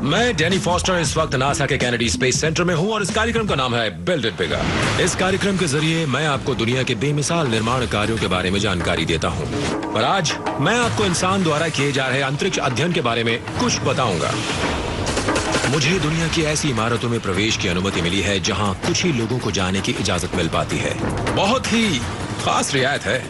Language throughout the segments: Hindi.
मैं डैनी फॉस्टर इस वक्त नासा के कैनेडी स्पेस सेंटर में हूँ और इस कार्यक्रम का नाम है बिल्ड इट बिगर। इस कार्यक्रम के जरिए मैं आपको दुनिया के बेमिसाल निर्माण कार्यों के बारे में जानकारी देता हूँ। पर आज मैं आपको इंसान द्वारा किए जा रहे अंतरिक्ष अध्ययन के बारे में कुछ बताऊंगा। मुझे दुनिया की ऐसी इमारतों में प्रवेश की अनुमति मिली है जहाँ कुछ ही लोगों को जाने की इजाजत मिल पाती है। बहुत ही खास रियायत है।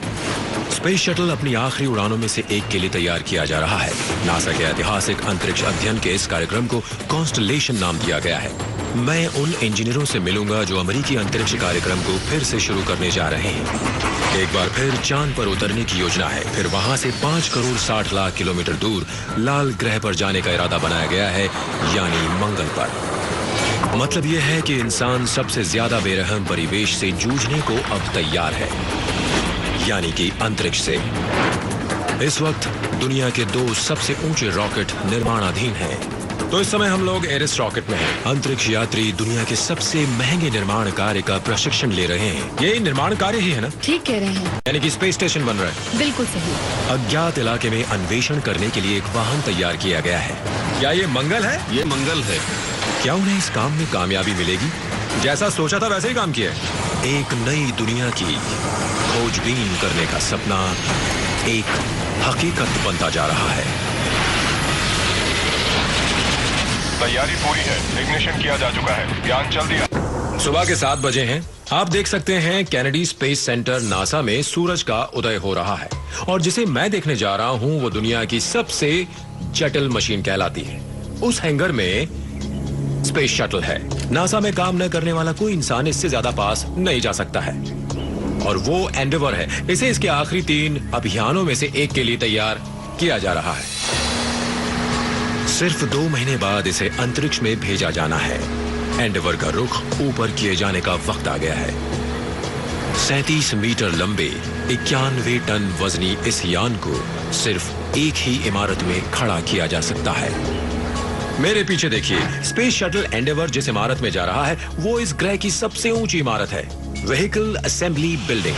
स्पेस शटल अपनी आखिरी उड़ानों में से एक के लिए तैयार किया जा रहा है। नासा के ऐतिहासिक अंतरिक्ष अध्ययन के इस कार्यक्रम को कॉन्स्टलेशन नाम दिया गया है। मैं उन इंजीनियरों से मिलूंगा जो अमेरिकी अंतरिक्ष कार्यक्रम को फिर से शुरू करने जा रहे हैं। एक बार फिर चांद पर उतरने की योजना है। फिर वहां से 5 करोड़ 60 लाख किलोमीटर दूर लाल ग्रह पर जाने का इरादा बनाया गया है, यानी मंगल पर। मतलब यह है कि इंसान सबसे ज्यादा बेरहम परिवेश से जूझने को अब तैयार है, यानी कि अंतरिक्ष से। इस वक्त दुनिया के 2 सबसे ऊंचे रॉकेट निर्माणाधीन हैं। तो इस समय हम लोग एरिस रॉकेट में हैं। अंतरिक्ष यात्री दुनिया के सबसे महंगे निर्माण कार्य का प्रशिक्षण ले रहे हैं। ये निर्माण कार्य ही है ना? ठीक कह रहे हैं। यानी कि स्पेस स्टेशन बन रहा है। बिल्कुल सही। अज्ञात इलाके में अन्वेषण करने के लिए एक वाहन तैयार किया गया है। क्या ये मंगल है? ये मंगल है। क्या उन्हें इस काम में कामयाबी मिलेगी? जैसा सोचा था वैसे ही काम किया है। एक नई दुनिया की खोजबीन करने का सपना एक हकीकत बनता जा रहा है। तैयारी पूरी है। इग्निशन किया जा चुका है। यान चल दिया। सुबह के 7 बजे हैं। आप देख सकते हैं कैनेडी स्पेस सेंटर नासा में सूरज का उदय हो रहा है और जिसे मैं देखने जा रहा हूं वो दुनिया की सबसे जटिल मशीन कहलाती है। उस हैंगर में स्पेस शटल है। नासा में काम न करने वाला कोई इंसान इससे ज्यादा पास नहीं जा सकता है और वो एंडेवर है। इसे इसके आखिरी 3 अभियानों में से एक के लिए तैयार किया जा रहा है। सिर्फ 2 महीने बाद इसे अंतरिक्ष में भेजा जाना है। एंडेवर का रुख ऊपर किए जाने का वक्त आ गया है। 37 मीटर लंबे 91 टन वजनी इस यान को सिर्फ एक ही इमारत में खड़ा किया जा सकता है। मेरे पीछे देखिए, स्पेस शटल एंडेवर जिस इमारत में जा रहा है वो इस ग्रह की सबसे ऊंची इमारत है, व्हीकल असेंबली बिल्डिंग।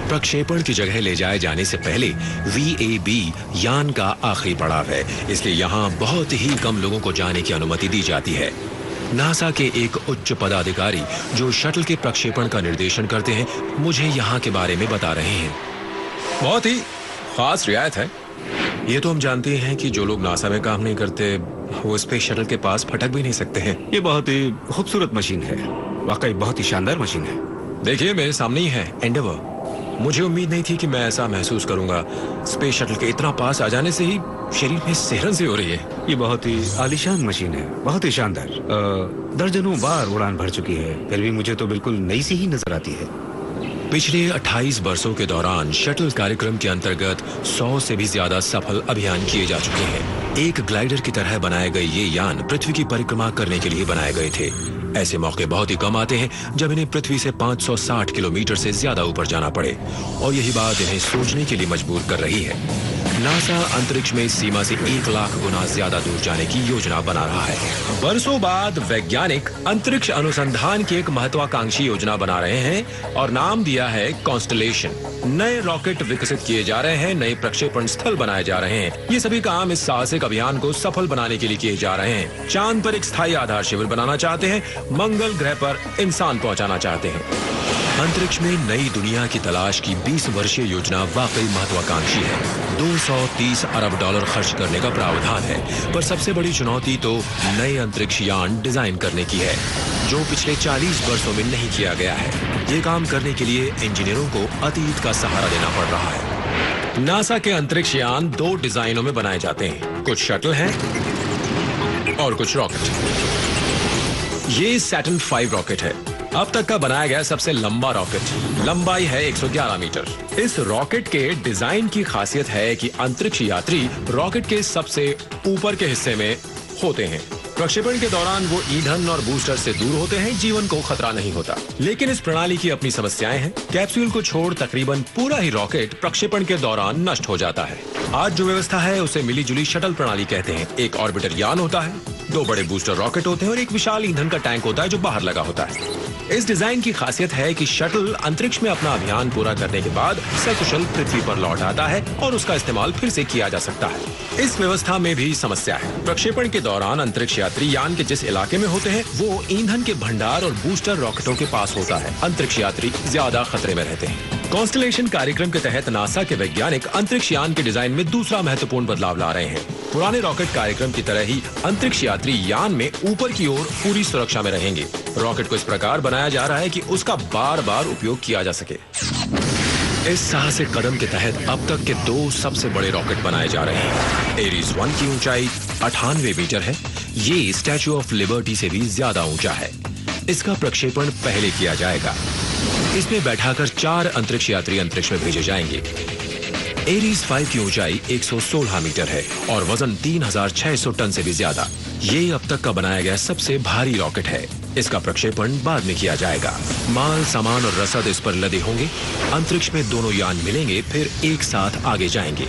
प्रक्षेपण की जगह ले जाए जाने से पहले VAB यान का आखिरी पड़ाव है, इसलिए यहाँ बहुत ही कम लोगों को जाने की अनुमति दी जाती है। नासा के एक उच्च पदाधिकारी जो शटल के प्रक्षेपण का निर्देशन करते हैं मुझे यहाँ के बारे में बता रहे हैं। बहुत ही खास रियायत है। ये तो हम जानते हैं कि जो लोग नासा में काम नहीं करते वो स्पेस शटल के पास फटक भी नहीं सकते हैं। ये बहुत ही खूबसूरत मशीन है, वाकई बहुत ही शानदार मशीन है। देखिए मेरे सामने ही है एंडेवर। मुझे उम्मीद नहीं थी कि मैं ऐसा महसूस करूंगा। स्पेस शटल के इतना पास आ जाने से ही शरीर में सिहरन सी हो रही है। ये बहुत ही आलीशान मशीन है, बहुत ही शानदार। दर्जनों बार उड़ान भर चुकी है, फिर भी मुझे तो बिल्कुल नई सी ही नजर आती है। पिछले 28 वर्षों के दौरान शटल कार्यक्रम के अंतर्गत 100 से भी ज्यादा सफल अभियान किए जा चुके हैं। एक ग्लाइडर की तरह बनाए गए ये यान पृथ्वी की परिक्रमा करने के लिए बनाए गए थे। ऐसे मौके बहुत ही कम आते हैं जब इन्हें पृथ्वी से 560 किलोमीटर से ज्यादा ऊपर जाना पड़े और यही बात इन्हें सोचने के लिए मजबूर कर रही है। नासा अंतरिक्ष में सीमा से 1 लाख गुना ज्यादा दूर जाने की योजना बना रहा है। बरसों बाद वैज्ञानिक अंतरिक्ष अनुसंधान की एक महत्वाकांक्षी योजना बना रहे हैं और नाम दिया है कॉन्स्टलेशन। नए रॉकेट विकसित किए जा रहे हैं, नए प्रक्षेपण स्थल बनाए जा रहे हैं। ये सभी काम इस साहसिक अभियान को सफल बनाने के लिए किए जा रहे हैं। चांद पर एक स्थायी आधार शिविर बनाना चाहते हैं, मंगल ग्रह पर इंसान पहुंचाना चाहते हैं। अंतरिक्ष में नई दुनिया की तलाश की 20 वर्षीय योजना वाकई महत्वाकांक्षी है। 230 अरब डॉलर खर्च करने का प्रावधान है, पर सबसे बड़ी चुनौती तो नए अंतरिक्ष यान डिजाइन करने की है, जो पिछले 40 वर्षों में नहीं किया गया है। ये काम करने के लिए इंजीनियरों को अतीत का सहारा लेना पड़ रहा है। नासा के अंतरिक्ष यान 2 डिजाइनों में बनाए जाते हैं, कुछ शटल हैं और कुछ रॉकेट। ये सैटर्न 5 रॉकेट है, अब तक का बनाया गया सबसे लंबा रॉकेट। लंबाई है 111 मीटर। इस रॉकेट के डिजाइन की खासियत है कि अंतरिक्ष यात्री रॉकेट के सबसे ऊपर के हिस्से में होते हैं। प्रक्षेपण के दौरान वो ईंधन और बूस्टर से दूर होते हैं, जीवन को खतरा नहीं होता। लेकिन इस प्रणाली की अपनी समस्याएं हैं। कैप्सूल को छोड़ तकरीबन पूरा ही रॉकेट प्रक्षेपण के दौरान नष्ट हो जाता है। आज जो व्यवस्था है उसे मिली जुली शटल प्रणाली कहते हैं। एक ऑर्बिटर यान होता है, 2 बड़े बूस्टर रॉकेट होते हैं और एक विशाल ईंधन का टैंक होता है जो बाहर लगा होता है। इस डिजाइन की खासियत है कि शटल अंतरिक्ष में अपना अभियान पूरा करने के बाद सकुशल पृथ्वी पर लौट आता है और उसका इस्तेमाल फिर से किया जा सकता है। इस व्यवस्था में भी समस्या है। प्रक्षेपण के दौरान अंतरिक्ष यात्री यान के जिस इलाके में होते हैं वो ईंधन के भंडार और बूस्टर रॉकेटों के पास होता है। अंतरिक्ष यात्री ज्यादा खतरे में रहते हैं। कॉन्स्टलेशन कार्यक्रम के तहत नासा के वैज्ञानिक अंतरिक्ष यान के डिजाइन में दूसरा महत्वपूर्ण बदलाव ला रहे हैं। पुराने रॉकेट कार्यक्रम की तरह ही अंतरिक्ष यात्री यान में ऊपर की ओर पूरी सुरक्षा में रहेंगे। रॉकेट को इस प्रकार बनाया जा रहा है कि उसका बार बार उपयोग किया जा सके। इस साहसिक कदम के तहत अब तक के 2 सबसे बड़े रॉकेट बनाए जा रहे हैं। एरीज 1 की ऊंचाई 98 मीटर है। ये स्टैच्यू ऑफ लिबर्टी से भी ज्यादा ऊंचा है। इसका प्रक्षेपण पहले किया जाएगा। इसमें बैठाकर 4 अंतरिक्ष यात्री अंतरिक्ष में भेजे जाएंगे। एरीज 5 की ऊंचाई 116 मीटर है और वजन 3600 टन से भी ज्यादा। ये अब तक का बनाया गया सबसे भारी रॉकेट है। इसका प्रक्षेपण बाद में किया जाएगा। माल, सामान और रसद इस पर लदे होंगे। अंतरिक्ष में दोनों यान मिलेंगे, फिर एक साथ आगे जाएंगे।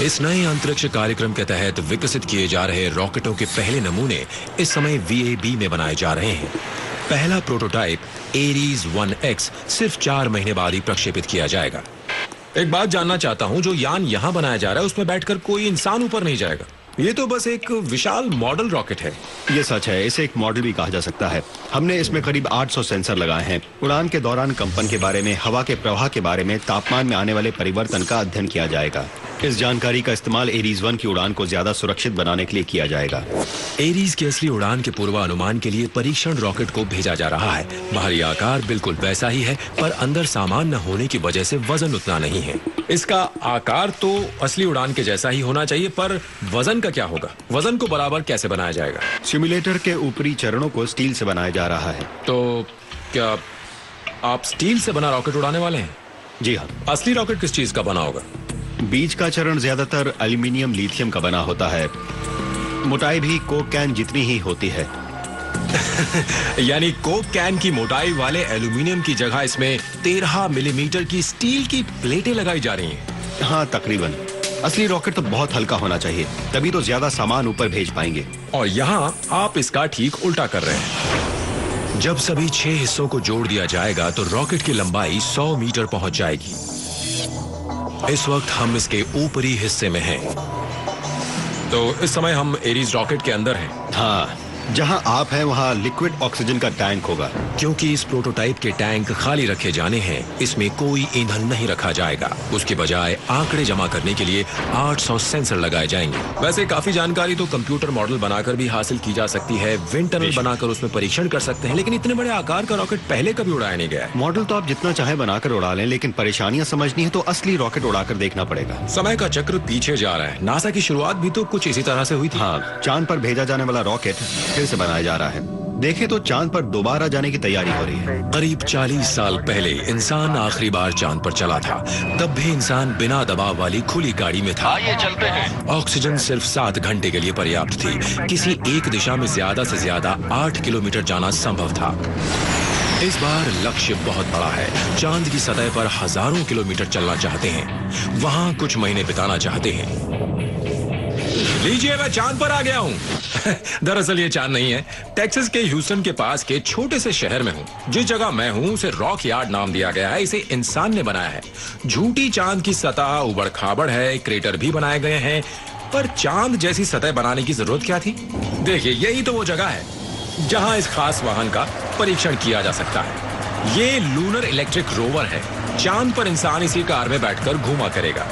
इस नए अंतरिक्ष कार्यक्रम के तहत विकसित किए जा रहे रॉकेटों के पहले नमूने इस समय VAB में बनाए जा रहे हैं। पहला प्रोटोटाइप एरीज 1X सिर्फ 4 महीने बाद ही प्रक्षेपित किया जाएगा। एक बात जानना चाहता हूं, जो यान यहां बनाया जा रहा है उसमें बैठकर कोई इंसान ऊपर नहीं जाएगा। ये तो बस एक विशाल मॉडल रॉकेट है। ये सच है, इसे एक मॉडल भी कहा जा सकता है। हमने इसमें करीब 800 सेंसर लगाए हैं। उड़ान के दौरान कंपन के बारे में, हवा के प्रवाह के बारे में, तापमान में आने वाले परिवर्तन का अध्ययन किया जाएगा। इस जानकारी का इस्तेमाल एरीज 1 की उड़ान को ज्यादा सुरक्षित बनाने के लिए किया जाएगा। एरीज की असली उड़ान के पूर्वानुमान के लिए परीक्षण रॉकेट को भेजा जा रहा है। बाहरी आकार बिल्कुल वैसा ही है, पर अंदर सामान न होने की वजह से वजन उतना नहीं है। इसका आकार तो असली उड़ान के जैसा ही होना चाहिए, पर वजन का क्या होगा? वजन को बराबर कैसे बनाया जाएगा? सिम्युलेटर के ऊपरी चरणों को स्टील से बनाया जा रहा है। तो क्या आप स्टील से बना रॉकेट उड़ाने वाले हैं? जी हाँ। असली रॉकेट किस चीज का बना होगा? बीच का चरण ज्यादातर एल्यूमिनियम लिथियम का बना होता है। मोटाई भी कोक कैन जितनी ही होती है। यानी कोक कैन की मोटाई वाले एल्यूमिनियम की जगह इसमें 13 मिलीमीटर की स्टील की प्लेटें लगाई जा रही हैं। हाँ, तकरीबन। असली रॉकेट तो बहुत हल्का होना चाहिए, तभी तो ज्यादा सामान ऊपर भेज पाएंगे। और यहाँ आप इसका ठीक उल्टा कर रहे हैं। जब सभी 6 हिस्सों को जोड़ दिया जाएगा तो रॉकेट की लंबाई 100 मीटर पहुंच जाएगी। इस वक्त हम इसके ऊपरी हिस्से में हैं। तो इस समय हम एरीज रॉकेट के अंदर हैं। हाँ, जहाँ आप हैं वहाँ लिक्विड ऑक्सीजन का टैंक होगा। क्योंकि इस प्रोटोटाइप के टैंक खाली रखे जाने हैं, इसमें कोई ईंधन नहीं रखा जाएगा। उसके बजाय आंकड़े जमा करने के लिए 800 सेंसर लगाए जाएंगे। वैसे काफी जानकारी तो कंप्यूटर मॉडल बनाकर भी हासिल की जा सकती है। विंड टनल बनाकर उसमें परीक्षण कर सकते हैं, लेकिन इतने बड़े आकार का रॉकेट पहले कभी उड़ाया नहीं गया। मॉडल तो आप जितना चाहे बनाकर उड़ा लें, लेकिन परेशानियां समझनी है तो असली रॉकेट उड़ाकर देखना पड़ेगा। समय का चक्र पीछे जा रहा है। नासा की शुरुआत भी तो कुछ इसी तरह से हुई थी। हाँ, चांद पर भेजा जाने वाला रॉकेट फिर से बनाया जा रहा है। देखें तो चांद पर दोबारा जाने की तैयारी हो रही है। करीब 40 साल पहले इंसान आखिरी बार चांद पर चला था। तब भी इंसान बिना दबाव वाली खुली गाड़ी में था। आइए चलते हैं। ऑक्सीजन सिर्फ 7 घंटे के लिए पर्याप्त थी। किसी एक दिशा में ज्यादा से ज्यादा 8 किलोमीटर जाना संभव था। इस बार लक्ष्य बहुत बड़ा है। चांद की सतह पर हजारों किलोमीटर चलना चाहते हैं। वहां कुछ महीने बिताना चाहते हैं। लीजिए, मैं चांद पर आ गया हूँ। दरअसल ये चांद नहीं है, टेक्सास के ह्यूस्टन के पास के छोटे से शहर में हूँ। जिस जगह मैं हूँ उसे रॉक यार्ड नाम दिया गया है। इसे इंसान ने बनाया है। झूठी चांद की सतह उबड़ खाबड़ है, क्रेटर भी बनाए गए हैं, पर चांद जैसी सतह बनाने की जरूरत क्या थी? देखिए, यही तो वो जगह है जहाँ इस खास वाहन का परीक्षण किया जा सकता है। ये लूनर इलेक्ट्रिक रोवर है। चांद पर इंसान इसी कार में बैठकर घूमा करेगा।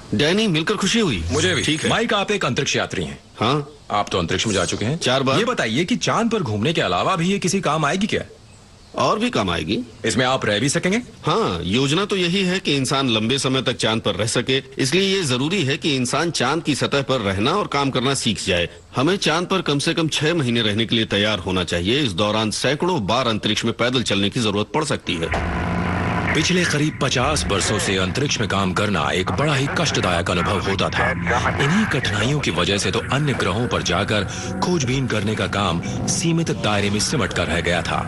डैनी, मिलकर खुशी हुई। मुझे भी। ठीक है। माइक, आप एक अंतरिक्ष यात्री हैं। हाँ, आप तो अंतरिक्ष में जा चुके हैं 4 बार। ये बताइए कि चांद पर घूमने के अलावा भी ये किसी काम आएगी क्या? और भी काम आएगी। इसमें आप रह भी सकेंगे? हाँ, योजना तो यही है कि इंसान लंबे समय तक चांद पर रह सके। इसलिए ये जरूरी है कि इंसान चांद की सतह पर रहना और काम करना सीख जाए। हमें चांद पर कम से कम 6 महीने रहने के लिए तैयार होना चाहिए। इस दौरान सैकड़ों बार अंतरिक्ष में पैदल चलने की जरूरत पड़ सकती है। पिछले करीब 50 वर्षों से अंतरिक्ष में काम करना एक बड़ा ही कष्टदायक अनुभव होता था। इन्हीं कठिनाइयों की वजह से तो अन्य ग्रहों पर जाकर खोजबीन करने का काम सीमित दायरे में सिमट कर रह गया था।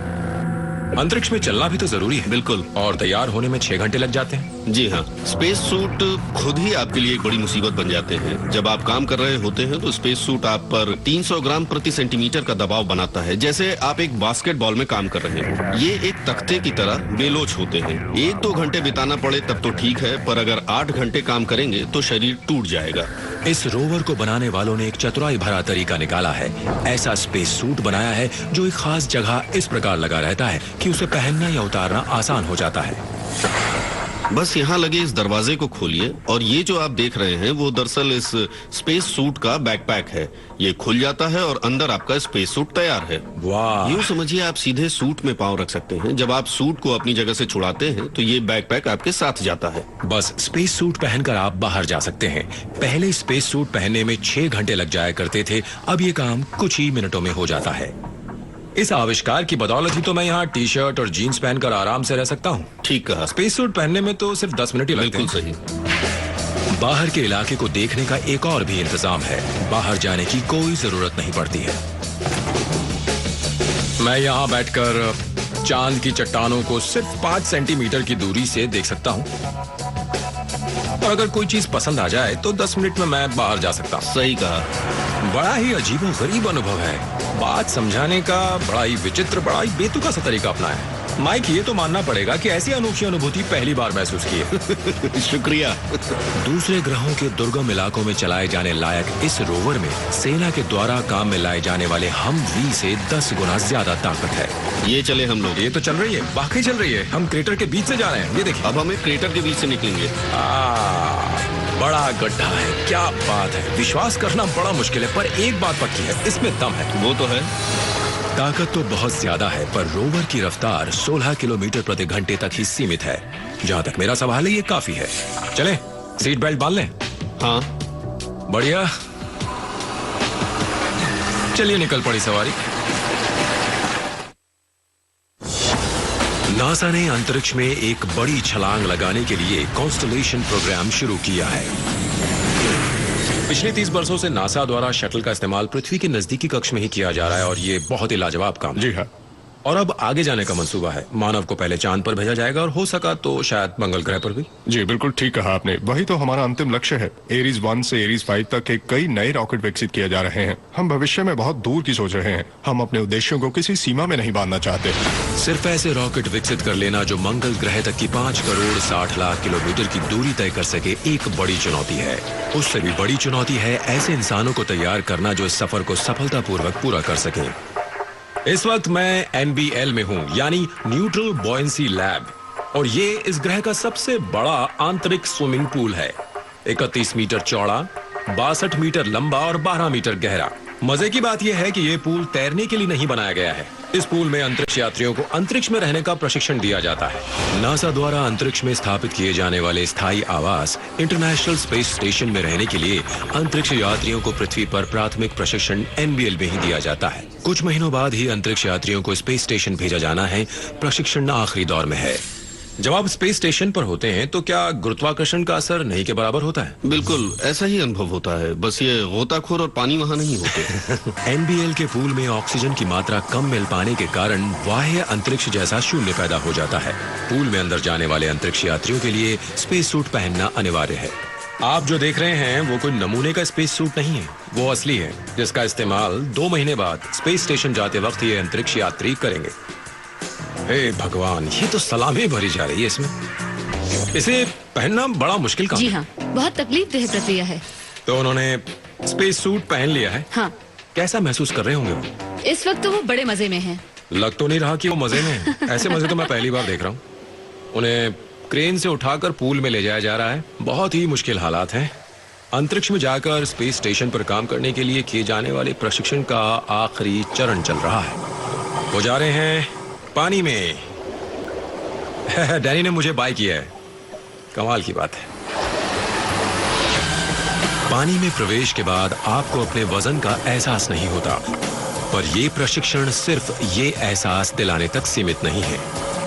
अंतरिक्ष में चलना भी तो जरूरी है। बिल्कुल। और तैयार होने में 6 घंटे लग जाते हैं। जी हाँ, स्पेस सूट खुद ही आपके लिए एक बड़ी मुसीबत बन जाते हैं। जब आप काम कर रहे होते हैं तो स्पेस सूट आप पर 300 ग्राम प्रति सेंटीमीटर का दबाव बनाता है, जैसे आप एक बास्केटबॉल में काम कर रहे हो। ये एक तख्ते की तरह बेलोच होते हैं। 1-2 घंटे बिताना पड़े तब तो ठीक है, पर अगर 8 घंटे काम करेंगे तो शरीर टूट जाएगा। इस रोवर को बनाने वालों ने एक चतुराई भरा तरीका निकाला है। ऐसा स्पेस सूट बनाया है जो एक खास जगह इस प्रकार लगा रहता है कि उसे पहनना या उतारना आसान हो जाता है। बस यहाँ लगे इस दरवाजे को खोलिए और ये जो आप देख रहे हैं वो दरअसल इस स्पेस सूट का बैकपैक है। ये खुल जाता है और अंदर आपका स्पेस सूट तैयार है। वाह! यूँ समझिए आप सीधे सूट में पाँव रख सकते हैं। जब आप सूट को अपनी जगह से छुड़ाते हैं तो ये बैकपैक आपके साथ जाता है। बस स्पेस सूट पहनकर आप बाहर जा सकते हैं। पहले स्पेस सूट पहनने में 6 घंटे लग जाया करते थे, अब ये काम कुछ ही मिनटों में हो जाता है। इस आविष्कार की बदौलत ही तो मैं यहाँ टी शर्ट और जीन्स पहनकर आराम से रह सकता हूँ। ठीक कहा। स्पेस सूट पहनने में तो सिर्फ 10 मिनट ही लगते हैं। बिल्कुल सही। बाहर के इलाके को देखने का एक और भी इंतजाम है। बाहर जाने की कोई जरूरत नहीं पड़ती है। मैं यहाँ बैठकर चांद की चट्टानों को सिर्फ 5 सेंटीमीटर की दूरी से देख सकता हूँ। और अगर कोई चीज पसंद आ जाए तो 10 मिनट में मैं बाहर जा सकता हूँ। सही कहा। बड़ा ही अजीबोगरीब अनुभव है। बात समझाने का बड़ा ही विचित्र, बड़ा ही बेतुका सा तरीका अपनाया है। माइक, ये तो मानना पड़ेगा कि ऐसी अनोखी अनुभूति पहली बार महसूस की है। शुक्रिया। दूसरे ग्रहों के दुर्गम इलाकों में चलाए जाने लायक इस रोवर में सेना के द्वारा काम में लाए जाने वाले Humvee से 10 गुना ज्यादा ताकत है। ये चले हम लोग। ये तो चल रही है, वाकई चल रही है। हम क्रेटर के बीच से जा रहे हैं। ये देखिए। अब हमें क्रेटर के बीच से निकलेंगे। बड़ा गड्ढा है। क्या बात है, विश्वास करना बड़ा मुश्किल है, पर एक बात पक्की है, इसमें दम है। वो तो है। ताकत तो बहुत ज्यादा है, पर रोवर की रफ्तार 16 किलोमीटर प्रति घंटे तक ही सीमित है। जहाँ तक मेरा सवाल है, ये काफी है। चलें, सीट बेल्ट बांध लें। हाँ, बढ़िया। चलिए, निकल पड़ी सवारी। नासा ने अंतरिक्ष में एक बड़ी छलांग लगाने के लिए कॉन्स्टलेशन प्रोग्राम शुरू किया है। पिछले 30 वर्षों से नासा द्वारा शटल का इस्तेमाल पृथ्वी के नजदीकी कक्ष में ही किया जा रहा है और ये बहुत ही लाजवाब काम है। जी हाँ। और अब आगे जाने का मंसूबा है। मानव को पहले चांद पर भेजा जाएगा और हो सका तो शायद मंगल ग्रह पर भी। जी बिल्कुल ठीक कहा आपने। वही तो हमारा अंतिम लक्ष्य है। एरीज 1 से एरीज 5 तक के कई नए रॉकेट विकसित किए जा रहे हैं। हम भविष्य में बहुत दूर की सोच रहे हैं। हम अपने उद्देश्यों को किसी सीमा में नहीं बांधना चाहते। सिर्फ ऐसे रॉकेट विकसित कर लेना जो मंगल ग्रह तक की 5 करोड़ 60 लाख किलोमीटर की दूरी तय कर सके, एक बड़ी चुनौती है। उससे भी बड़ी चुनौती है ऐसे इंसानों को तैयार करना जो इस सफर को सफलतापूर्वक पूरा कर सके। इस वक्त मैं NBL में हूँ, यानी न्यूट्रल बॉयंसी लैब, और ये इस ग्रह का सबसे बड़ा आंतरिक स्विमिंग पूल है। 31 मीटर चौड़ा, 62 मीटर लंबा और 12 मीटर गहरा। मजे की बात यह है कि यह पूल तैरने के लिए नहीं बनाया गया है। इस पूल में अंतरिक्ष यात्रियों को अंतरिक्ष में रहने का प्रशिक्षण दिया जाता है। नासा द्वारा अंतरिक्ष में स्थापित किए जाने वाले स्थायी आवास इंटरनेशनल स्पेस स्टेशन में रहने के लिए अंतरिक्ष यात्रियों को पृथ्वी पर प्राथमिक प्रशिक्षण NBL में ही दिया जाता है। कुछ महीनों बाद ही अंतरिक्ष यात्रियों को स्पेस स्टेशन भेजा जाना है। प्रशिक्षण आखिरी दौर में है। जब आप स्पेस स्टेशन पर होते हैं तो क्या गुरुत्वाकर्षण का असर नहीं के बराबर होता है? बिल्कुल ऐसा ही अनुभव होता है, बस ये गोताखोर और पानी वहाँ नहीं होते। NBL के पूल में ऑक्सीजन की मात्रा कम मिल पाने के कारण बाह्य अंतरिक्ष जैसा शून्य पैदा हो जाता है। पूल में अंदर जाने वाले अंतरिक्ष यात्रियों के लिए स्पेस सूट पहनना अनिवार्य है। आप जो देख रहे हैं वो कोई नमूने का स्पेस सूट नहीं है, वो असली है, जिसका इस्तेमाल 2 महीने बाद स्पेस स्टेशन जाते वक्त ये अंतरिक्ष यात्री करेंगे। हे भगवान, ये तो सलामी भरी जा रही है इसमें। इसे पहनना बड़ा मुश्किल काम है। जी हाँ, बहुत तकलीफदेह प्रक्रिया है। तो उन्होंने स्पेस सूट पहन लिया है। हाँ। कैसा महसूस कर रहे होंगे वो? इस वक्त तो वो बड़े मजे में हैं। लग तो नहीं रहा कि वो मजे में है। ऐसे मजे तो मैं पहली बार देख रहा हूँ। उन्हें क्रेन से उठाकर पूल में ले जाया जा रहा है। बहुत ही मुश्किल हालात हैं। अंतरिक्ष में जाकर स्पेस स्टेशन पर काम करने के लिए किए जाने वाले प्रशिक्षण का आखिरी चरण चल रहा है। वो जा रहे हैं पानी में। डैनी ने मुझे बाय किया है। कमाल की बात है। पानी में प्रवेश के बाद आपको अपने वजन का एहसास नहीं होता, पर यह प्रशिक्षण सिर्फ ये एहसास दिलाने तक सीमित नहीं है।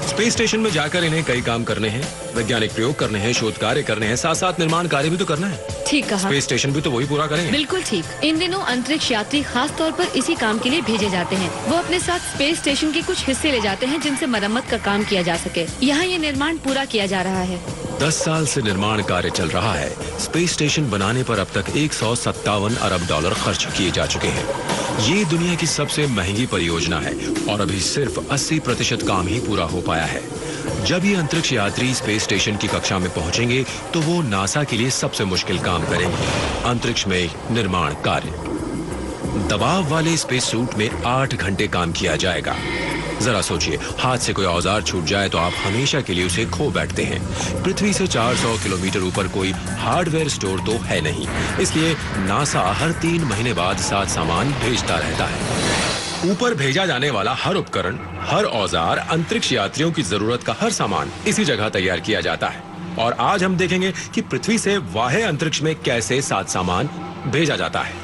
स्पेस स्टेशन में जाकर इन्हें कई काम करने हैं। वैज्ञानिक प्रयोग करने हैं, शोध कार्य करने हैं, साथ साथ निर्माण कार्य भी तो करना है। ठीक कहा। स्पेस स्टेशन भी तो वही पूरा करेंगे। बिल्कुल ठीक। इन दिनों अंतरिक्ष यात्री खास तौर पर इसी काम के लिए भेजे जाते हैं। वो अपने साथ स्पेस स्टेशन के कुछ हिस्से ले जाते हैं जिनसे मरम्मत का काम किया जा सके। यहाँ ये निर्माण पूरा किया जा रहा है। 10 साल से निर्माण कार्य चल रहा है। स्पेस स्टेशन बनाने पर अब तक 157 अरब डॉलर खर्च किए जा चुके हैं। ये दुनिया की सबसे महंगी परियोजना है और अभी सिर्फ 80% काम ही पूरा हो पाया है। जब ये अंतरिक्ष यात्री स्पेस स्टेशन की कक्षा में पहुंचेंगे तो वो नासा के लिए सबसे मुश्किल काम करेंगे, अंतरिक्ष में निर्माण कार्य। दबाव वाले स्पेस सूट में 8 घंटे काम किया जाएगा। जरा सोचिए, हाथ से कोई औजार छूट जाए तो आप हमेशा के लिए उसे खो बैठते हैं। पृथ्वी से 400 किलोमीटर ऊपर कोई हार्डवेयर स्टोर तो है नहीं, इसलिए नासा हर 3 महीने बाद साथ सामान भेजता रहता है। ऊपर भेजा जाने वाला हर उपकरण, हर औजार, अंतरिक्ष यात्रियों की जरूरत का हर सामान इसी जगह तैयार किया जाता है। और आज हम देखेंगे कि पृथ्वी से बाह्य अंतरिक्ष में कैसे साथ सामान भेजा जाता है।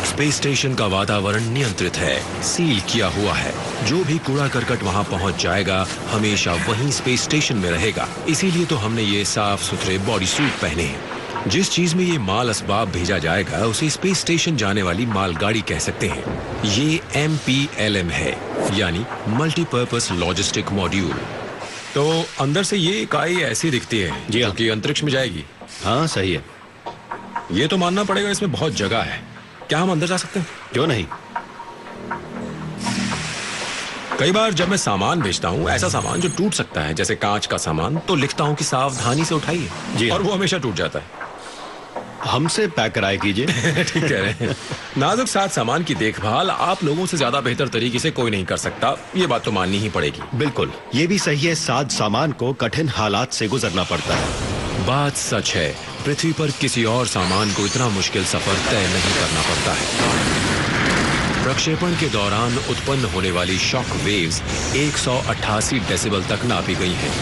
स्पेस स्टेशन का वातावरण नियंत्रित है, सील किया हुआ है। जो भी कूड़ा करकट वहां पहुंच जाएगा हमेशा वहीं स्पेस स्टेशन में रहेगा। इसीलिए तो हमने ये साफ सुथरे बॉडी सूट पहने हैं। जिस चीज में ये माल असबाब भेजा जाएगा उसे स्पेस स्टेशन जाने वाली मालगाड़ी कह सकते हैं। ये MPLM है, यानी मल्टीपर्पस लॉजिस्टिक मॉड्यूल। तो अंदर से ये इकाई ऐसी दिखती है जी हाँ। जो कि अंतरिक्ष में जाएगी। हाँ सही है। ये तो मानना पड़ेगा इसमें बहुत जगह है। क्या हम अंदर जा सकते हैं? क्यों नहीं। कई बार जब मैं सामान भेजता हूँ, ऐसा सामान जो टूट सकता है जैसे कांच का सामान, तो लिखता हूँ कि सावधानी से उठाइए। जी हाँ। और वो हमेशा टूट जाता है। हमसे पैक कराए कीजिए। ठीक कह रहे हैं। नाजुक साथ सामान की देखभाल आप लोगों से ज्यादा बेहतर तरीके से कोई नहीं कर सकता, ये बात तो माननी ही पड़ेगी। बिल्कुल, ये भी सही है। साथ सामान को कठिन हालात से गुजरना पड़ता है। बात सच है, पृथ्वी पर किसी और सामान को इतना मुश्किल सफर तय नहीं करना पड़ता है। प्रक्षेपण के दौरान उत्पन्न होने वाली शॉक वेव्स 188 डेसिबल तक नापी गई हैं।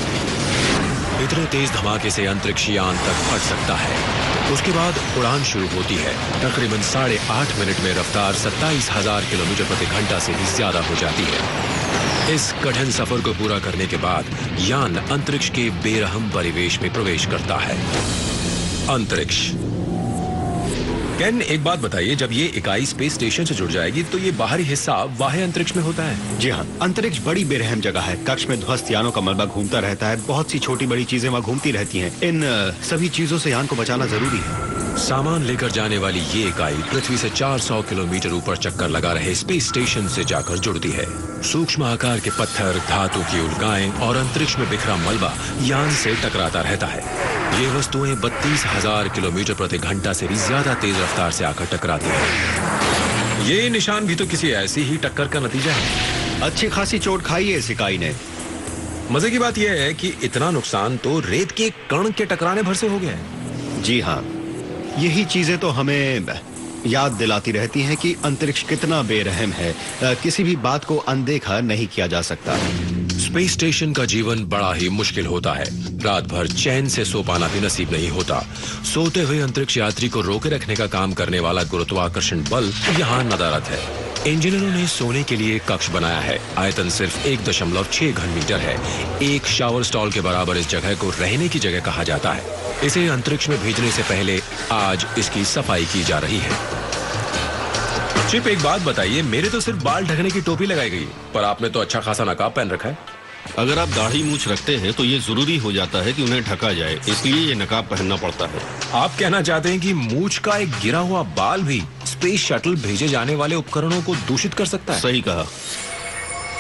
इतने तेज धमाके से अंतरिक्ष यान तक फट सकता है। उसके बाद उड़ान शुरू होती है। तकरीबन 8.5 मिनट में रफ्तार 27,000 किलोमीटर प्रति घंटा से भी ज्यादा हो जाती है। इस कठिन सफर को पूरा करने के बाद यान अंतरिक्ष के बेरहम परिवेश में प्रवेश करता है। अंतरिक्ष। केन, एक बात बताइए, जब ये इकाई स्पेस स्टेशन से जुड़ जाएगी तो ये बाहरी हिस्सा बाह्य अंतरिक्ष में होता है? जी हाँ, अंतरिक्ष बड़ी बेरहम जगह है। कक्ष में ध्वस्त यानों का मलबा घूमता रहता है। बहुत सी छोटी बड़ी चीजें वहाँ घूमती रहती हैं। इन सभी चीजों से यान को बचाना जरूरी है। सामान लेकर जाने वाली ये इकाई पृथ्वी से 400 किलोमीटर ऊपर चक्कर लगा रहे स्पेस स्टेशन से जाकर जुड़ती है। सूक्ष्म आकार के पत्थर, धातु की उल्काएं और अंतरिक्ष में बिखरा मलबा यान से टकराता रहता है। ये वस्तुएं 32,000 किलोमीटर प्रति घंटा से भी ज्यादा तेज रफ्तार से आकर टकराती हैं। ये निशान भी तो किसी ऐसी ही टक्कर का नतीजा है। अच्छी खासी चोट खाई है इस इकाई ने। मजे की बात यह है कि इतना नुकसान तो रेत के कण के टकराने भर से हो गया है। जी हाँ, यही चीजें तो हमें याद दिलाती रहती हैं कि अंतरिक्ष कितना बेरहम है। किसी भी बात को अनदेखा नहीं किया जा सकता। स्पेस स्टेशन का जीवन बड़ा ही मुश्किल होता है। रात भर चैन से सो पाना भी नसीब नहीं होता। सोते हुए अंतरिक्ष यात्री को रोके रखने का काम करने वाला गुरुत्वाकर्षण बल यहाँ नदारत है। इंजीनियरों ने सोने के लिए कक्ष बनाया है। आयतन सिर्फ 1.6 घन मीटर है। एक शावर स्टॉल के बराबर इस जगह को रहने की जगह कहा जाता है। इसे अंतरिक्ष में भेजने से पहले आज इसकी सफाई की जा रही है। चिप, एक बात बताइए, मेरे तो सिर्फ बाल ढकने की टोपी लगाई गई, पर आपने तो अच्छा खासा नकाब पहन रखा है। अगर आप दाढ़ी मूछ रखते हैं तो ये जरूरी हो जाता है कि उन्हें ढका जाए, इसलिए ये नकाब पहनना पड़ता है। आप कहना चाहते हैं कि मूछ का एक गिरा हुआ बाल भी स्पेस शटल भेजे जाने वाले उपकरणों को दूषित कर सकता है? सही कहा।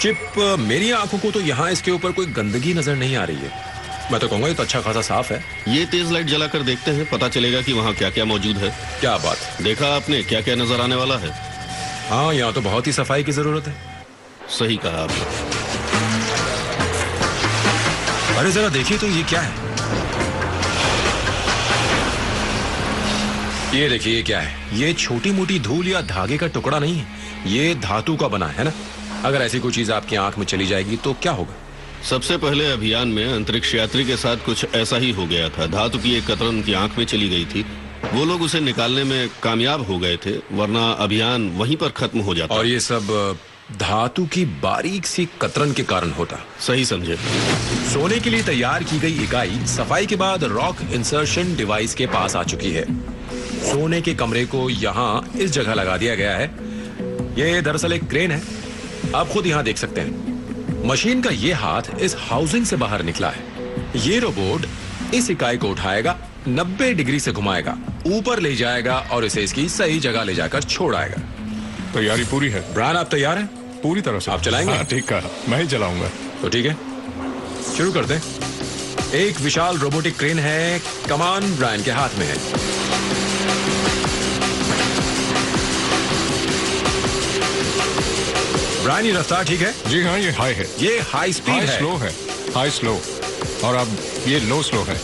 चिप, मेरी आंखों को तो यहाँ इसके ऊपर कोई गंदगी नजर नहीं आ रही है। मैं तो कहूंगा ये तो अच्छा खासा साफ है। ये तेज लाइट जलाकर देखते हैं, पता चलेगा कि वहाँ क्या क्या मौजूद है। क्या बात, देखा आपने क्या क्या नजर आने वाला है? हाँ, यहाँ तो बहुत ही सफाई की जरूरत है। सही कहा आपने। अरे जरा देखिए तो ये क्या है? ये देखिए, ये क्या है? ये छोटी मोटी धूल या धागे का टुकड़ा नहीं है, ये धातु का बना है ना। अगर ऐसी कोई चीज आपकी आंख में चली जाएगी तो क्या होगा? सबसे पहले अभियान में अंतरिक्ष यात्री के साथ कुछ ऐसा ही हो गया था। धातु की एक कतरन उनकी आंख में चली गई थी। वो लोग उसे निकालने में कामयाब हो गए थे, वरना अभियान वहीं पर खत्म हो जाता। और ये सब धातु की बारीक सी कतरन के कारण होता। सही समझे। सोने के लिए तैयार की गई इकाई सफाई के बाद रॉक इंसर्शन डिवाइस के पास आ चुकी है। सोने के कमरे को यहाँ इस जगह लगा दिया गया है। ये दरअसल एक क्रेन है, आप खुद यहाँ देख सकते हैं। मशीन का ये हाथ इस हाउसिंग से बाहर निकला है। ये रोबोट इस इकाई को उठाएगा, 90 डिग्री से घुमाएगा, ऊपर ले जाएगा और इसे इसकी सही जगह ले जाकर छोड़ आएगा। तैयारी पूरी है ब्रायन, आप तैयार हैं? पूरी तरह से। आप चलाएंगे? हाँ, ठीक कहा, मैं ही चलाऊंगा। तो ठीक है, शुरू करते हैं। एक विशाल रोबोटिक क्रेन है, कमान ब्रायन के हाथ में है। ब्रायन, ये रफ्तार ठीक है? जी हाँ, ये हाई है। ये हाई स्पीड हाई है। स्लो है, हाई स्लो, और अब ये लो स्लो है।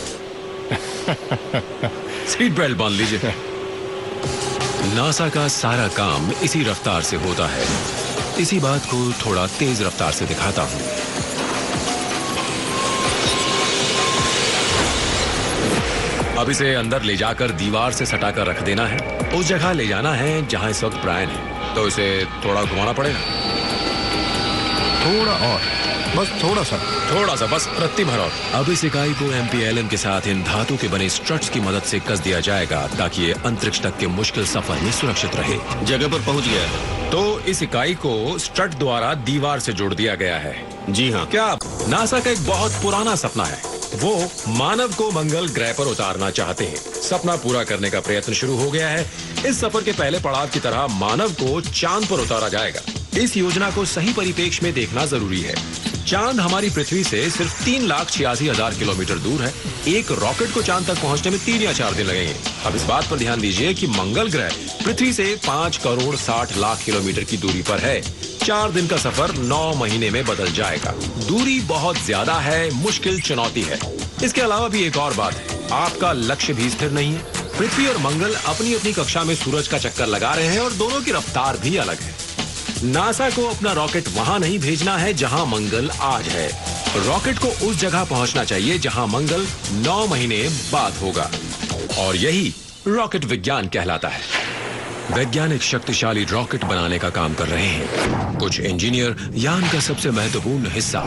सीट बेल्ट बांध लीजिए। नासा का सारा काम इसी रफ्तार से होता है। इसी बात को थोड़ा तेज रफ्तार से दिखाता हूं। अब इसे अंदर ले जाकर दीवार से सटाकर रख देना है। उस जगह ले जाना है जहां इस वक्त ब्रायन है, तो इसे थोड़ा घुमाना पड़ेगा। थोड़ा और, बस थोड़ा सा, बस रत्ती भर और। अब इस इकाई को MPLM के साथ इन धातु के बने स्ट्रट्स की मदद से कस दिया जाएगा ताकि ये अंतरिक्ष तक के मुश्किल सफर में सुरक्षित रहे। जगह पर पहुंच गया है। तो इस इकाई को स्ट्रट द्वारा दीवार से जोड़ दिया गया है। जी हाँ। क्या नासा का एक बहुत पुराना सपना है, वो मानव को मंगल ग्रह पर उतारना चाहते हैं। सपना पूरा करने का प्रयत्न शुरू हो गया है। इस सफर के पहले पड़ाव की तरह मानव को चांद पर उतारा जाएगा। इस योजना को सही परिप्रेक्ष्य में देखना जरूरी है। चांद हमारी पृथ्वी से सिर्फ 3,86,000 किलोमीटर दूर है। एक रॉकेट को चांद तक पहुंचने में 3 या 4 दिन लगेंगे। अब इस बात पर ध्यान दीजिए कि मंगल ग्रह पृथ्वी से 5,60,00,000 किलोमीटर की दूरी पर है। 4 दिन का सफर 9 महीने में बदल जाएगा। दूरी बहुत ज्यादा है, मुश्किल चुनौती है। इसके अलावा भी एक और बात है, आपका लक्ष्य भी स्थिर नहीं है। पृथ्वी और मंगल अपनी अपनी कक्षा में सूरज का चक्कर लगा रहे हैं और दोनों की रफ्तार भी अलग है। नासा को अपना रॉकेट वहां नहीं भेजना है जहां मंगल आज है। रॉकेट को उस जगह पहुंचना चाहिए जहां मंगल 9 महीने बाद होगा, और यही रॉकेट विज्ञान कहलाता है। वैज्ञानिक शक्तिशाली रॉकेट बनाने का काम कर रहे हैं। कुछ इंजीनियर यान का सबसे महत्वपूर्ण हिस्सा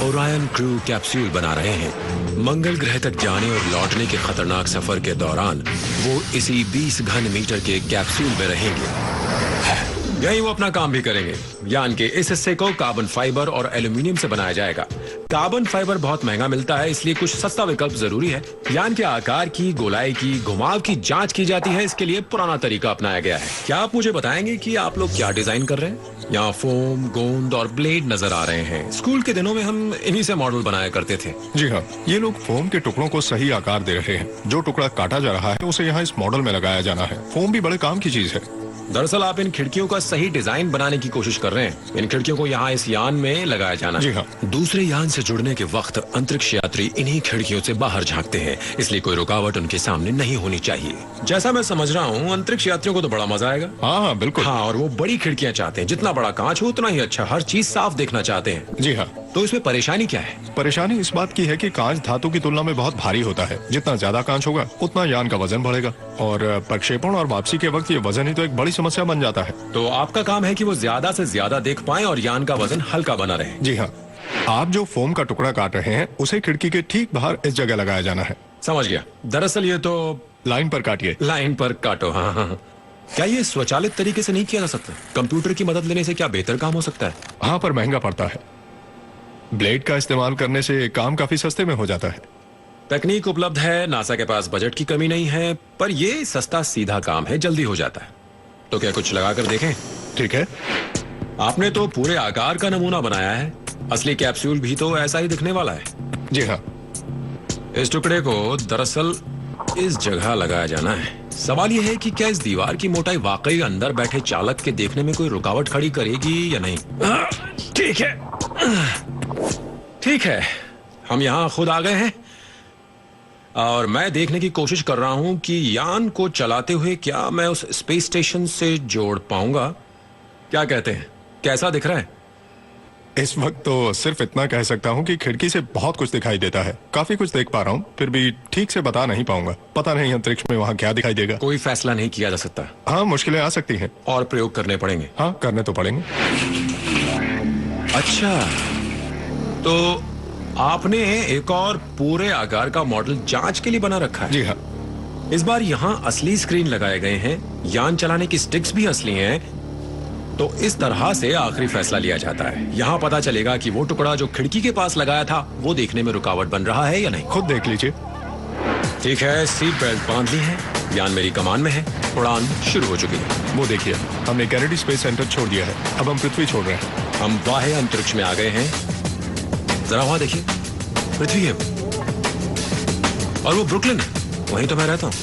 ओरायन क्रू कैप्सूल बना रहे हैं। मंगल ग्रह तक जाने और लौटने के खतरनाक सफर के दौरान वो इसी 20 घन मीटर के कैप्सूल में रहेंगे। यही वो अपना काम भी करेंगे। यान के इस हिस्से को कार्बन फाइबर और एल्यूमिनियम से बनाया जाएगा। कार्बन फाइबर बहुत महंगा मिलता है, इसलिए कुछ सस्ता विकल्प जरूरी है। यान के आकार की, गोलाई की, घुमाव की जांच की जाती है। इसके लिए पुराना तरीका अपनाया गया है। क्या आप मुझे बताएंगे कि आप लोग क्या डिजाइन कर रहे हैं? यहाँ फोम, गोंद और ब्लेड नजर आ रहे हैं। स्कूल के दिनों में हम इन्हीं से मॉडल बनाया करते थे। जी हाँ, ये लोग फोम के टुकड़ों को सही आकार दे रहे हैं। जो टुकड़ा काटा जा रहा है उसे यहाँ इस मॉडल में लगाया जाना है। फोम भी बड़े काम की चीज है। दरअसल आप इन खिड़कियों का सही डिजाइन बनाने की कोशिश कर रहे हैं। इन खिड़कियों को यहाँ इस यान में लगाया जाना है। जी हाँ। दूसरे यान से जुड़ने के वक्त अंतरिक्ष यात्री इन्हीं खिड़कियों से बाहर झांकते हैं, इसलिए कोई रुकावट उनके सामने नहीं होनी चाहिए। जैसा मैं समझ रहा हूँ, अंतरिक्ष यात्रियों को तो बड़ा मजा आएगा। हाँ, बिल्कुल। हाँ, और वो बड़ी खिड़कियाँ चाहते हैं। जितना बड़ा कांच हो उतना ही अच्छा। हर चीज साफ देखना चाहते हैं। जी हाँ। तो इसमें परेशानी क्या है? परेशानी इस बात की है कि कांच धातु की तुलना में बहुत भारी होता है। जितना ज्यादा कांच होगा उतना यान का वजन बढ़ेगा, और प्रक्षेपण और वापसी के वक्त ये वजन ही तो एक बड़ी समस्या बन जाता है। तो आपका काम है कि वो ज्यादा से ज्यादा देख पाएं और यान का वजन हल्का बना रहे। जी हाँ। आप जो फोम का टुकड़ा काट रहे हैं उसे खिड़की के ठीक बाहर इस जगह लगाया जाना है। समझ गया। दरअसल ये तो लाइन पर काटिए। लाइन पर काटो। हाँ हाँ। क्या ये स्वचालित तरीके से नहीं किया जा सकता? कंप्यूटर की मदद लेने से क्या बेहतर काम हो सकता है? हाँ, पर महंगा पड़ता है। ब्लेड का इस्तेमाल करने से काम काफी सस्ते में हो जाता है। तकनीक उपलब्ध है, नासा के पास बजट की कमी नहीं है, पर ये सस्ता सीधा काम है, जल्दी हो जाता है। तो क्या कुछ लगा कर देखें? ठीक है। आपने तो पूरे आकार का नमूना बनाया है। असली कैप्सूल भी तो ऐसा ही दिखने वाला है। जी हाँ। इस टुकड़े को दरअसल इस जगह लगाया जाना है। सवाल यह है कि क्या इस दीवार की मोटाई वाकई अंदर बैठे चालक के देखने में कोई रुकावट खड़ी करेगी या नहीं? ठीक है, ठीक है। हम यहाँ खुद आ गए हैं और मैं देखने की कोशिश कर रहा हूं कि यान को चलाते हुए क्या मैं उस स्पेस स्टेशन से जोड़ पाऊंगा। क्या कहते हैं, कैसा दिख रहा है? इस वक्त तो सिर्फ इतना कह सकता हूँ कि खिड़की से बहुत कुछ दिखाई देता है। काफी कुछ देख पा रहा हूँ, फिर भी ठीक से बता नहीं पाऊंगा। पता नहीं अंतरिक्ष में वहाँ क्या दिखाई देगा। कोई फैसला नहीं किया जा सकता। हाँ, मुश्किलें आ सकती हैं। और प्रयोग करने पड़ेंगे। हाँ, करने तो पड़ेंगे। अच्छा, तो आपने एक और पूरे आकार का मॉडल जांच के लिए बना रखा है? जी हाँ। इस बार यहाँ असली स्क्रीन लगाए गए हैं, यान चलाने की स्टिक्स भी असली हैं, तो इस तरह से आखिरी फैसला लिया जाता है। यहाँ पता चलेगा कि वो टुकड़ा जो खिड़की के पास लगाया था वो देखने में रुकावट बन रहा है या नहीं। खुद देख लीजिए। ठीक है, सीट बेल्ट बांध ली है, यान मेरी कमान में है, उड़ान शुरू हो चुकी है। वो देखिए, हमने कैनेडी स्पेस सेंटर छोड़ दिया है, अब हम पृथ्वी छोड़ रहे हैं। हम बाह्य अंतरिक्ष में आ गए हैं। जरा वहां देखिए, पृथ्वी है और वो ब्रुकलिन है, वहीं तो मैं रहता हूँ।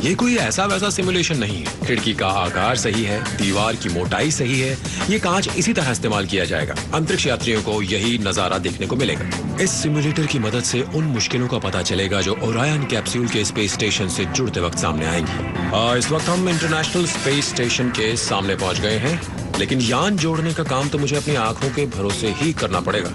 ये कोई ऐसा वैसा सिमुलेशन नहीं है। खिड़की का आकार सही है, दीवार की मोटाई सही है, ये कांच इसी तरह इस्तेमाल किया जाएगा। अंतरिक्ष यात्रियों को यही नजारा देखने को मिलेगा। इस सिमुलेटर की मदद से उन मुश्किलों का पता चलेगा जो ओरायन कैप्सूल के स्पेस स्टेशन से जुड़ते वक्त सामने आएंगी। इस वक्त हम इंटरनेशनल स्पेस स्टेशन के सामने पहुंच गए हैं, लेकिन यान जोड़ने का काम तो मुझे अपनी आंखों के भरोसे ही करना पड़ेगा।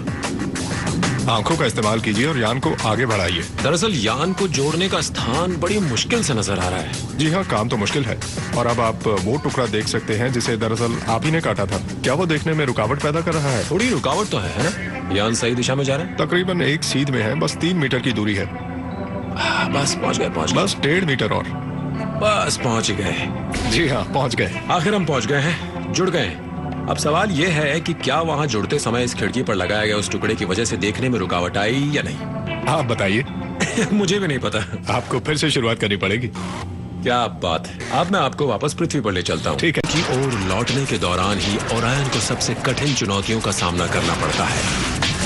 आंखों का इस्तेमाल कीजिए और यान को आगे बढ़ाइए। दरअसल यान को जोड़ने का स्थान बड़ी मुश्किल से नजर आ रहा है। जी हाँ, काम तो मुश्किल है। और अब आप वो टुकड़ा देख सकते हैं जिसे दरअसल आप ही ने काटा था। क्या वो देखने में रुकावट पैदा कर रहा है? थोड़ी रुकावट तो है ना? यान सही दिशा में जा रहा है? तकरीबन एक सीध में है, बस 3 मीटर की दूरी है। बस पहुंच गए। बस 1.5 मीटर और। बस पहुंच गए। जी हाँ, पहुंच गए। आखिर हम पहुंच गए हैं, जुड़ गए हैं। अब सवाल यह है कि क्या वहां जुड़ते समय इस खिड़की पर लगाए गए उस टुकड़े की वजह से देखने में रुकावट आई या नहीं? आप बताइए। मुझे भी नहीं पता। आपको फिर से शुरुआत करनी पड़ेगी। क्या बात है। अब मैं आपको वापस पृथ्वी पर ले चलता हूँ। ठीक है। की ओर लौटने के दौरान ही ओरायन को सबसे कठिन चुनौतियों का सामना करना पड़ता है।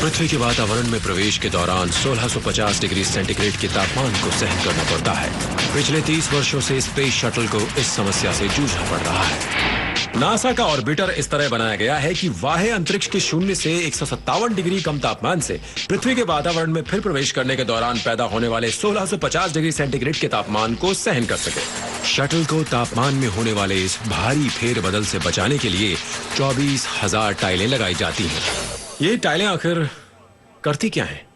पृथ्वी के वातावरण में प्रवेश के दौरान 1650 डिग्री सेंटीग्रेड के तापमान को सहन करना पड़ता है। पिछले 30 वर्षों से स्पेस शटल को इस समस्या से जूझना पड़ रहा है। नासा का ऑर्बिटर इस तरह बनाया गया है कि बाह्य अंतरिक्ष के 0 से 157 डिग्री कम तापमान से पृथ्वी के वातावरण में फिर प्रवेश करने के दौरान पैदा होने वाले 1650 डिग्री सेंटीग्रेड के तापमान को सहन कर सके। शटल को तापमान में होने वाले इस भारी फेरबदल से बचाने के लिए 24,000 टाइलें लगाई जाती हैं। ये टाइलें आखिर करती क्या हैं?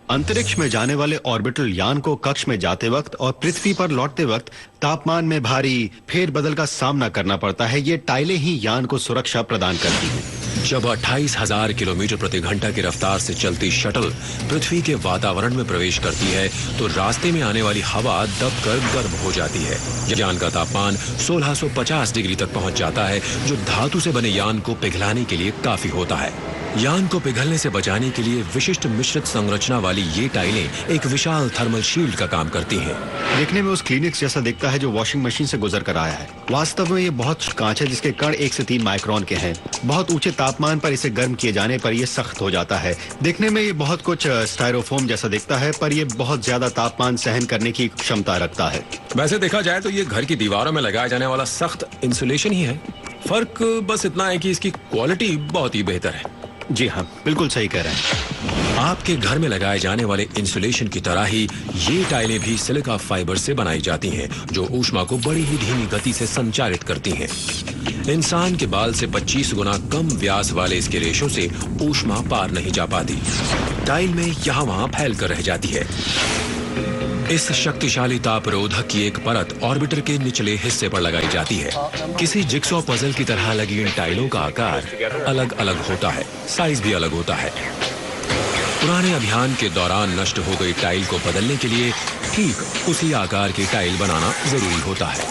अंतरिक्ष में जाने वाले ऑर्बिटल यान को कक्ष में जाते वक्त और पृथ्वी पर लौटते वक्त तापमान में भारी फेरबदल का सामना करना पड़ता है। ये टाइलें ही यान को सुरक्षा प्रदान करती हैं। जब 28,000 किलोमीटर प्रति घंटा की रफ्तार से चलती शटल पृथ्वी के वातावरण में प्रवेश करती है तो रास्ते में आने वाली हवा दबकर गर्म हो जाती है। यान का तापमान 1650 डिग्री तक पहुंच जाता है, जो धातु से बने यान को पिघलाने के लिए काफी होता है। यान को पिघलने से बचाने के लिए विशिष्ट मिश्रित संरचना वाली ये टाइलें एक विशाल थर्मल शील्ड का काम करती हैं। देखने में उस क्लिनिक्स जैसा दिखता है जो वॉशिंग मशीन से गुजर कर आया है। वास्तव में ये बहुत कांच है जिसके कण 1 से 3 माइक्रोन के हैं। बहुत ऊंचे तापमान पर इसे गर्म किए जाने पर यह सख्त हो जाता है। देखने में ये बहुत कुछ स्टायरोफोम जैसा दिखता है, पर यह बहुत ज्यादा तापमान सहन करने की क्षमता रखता है। वैसे देखा जाए तो ये घर की दीवारों में लगाया जाने वाला सख्त इंसुलेशन ही है। फर्क बस इतना है कि इसकी क्वालिटी बहुत ही बेहतर है। जी हाँ, बिल्कुल सही कह रहे हैं। आपके घर में लगाए जाने वाले इंसुलेशन की तरह ही ये टाइलें भी सिलिका फाइबर से बनाई जाती हैं, जो ऊष्मा को बड़ी ही धीमी गति से संचारित करती हैं। इंसान के बाल से 25 गुना कम व्यास वाले इसके रेशों से ऊष्मा पार नहीं जा पाती। टाइल में यहाँ वहाँ फैल कर रह जाती है। इस शक्तिशाली तापरोधक की एक परत ऑर्बिटर के निचले हिस्से पर लगाई जाती है। किसी जिक्सॉ पजल की तरह लगी इन टाइलों का आकार अलग अलग होता है, साइज भी अलग होता है। पुराने अभियान के दौरान नष्ट हो गई टाइल को बदलने के लिए ठीक उसी आकार की टाइल बनाना जरूरी होता है।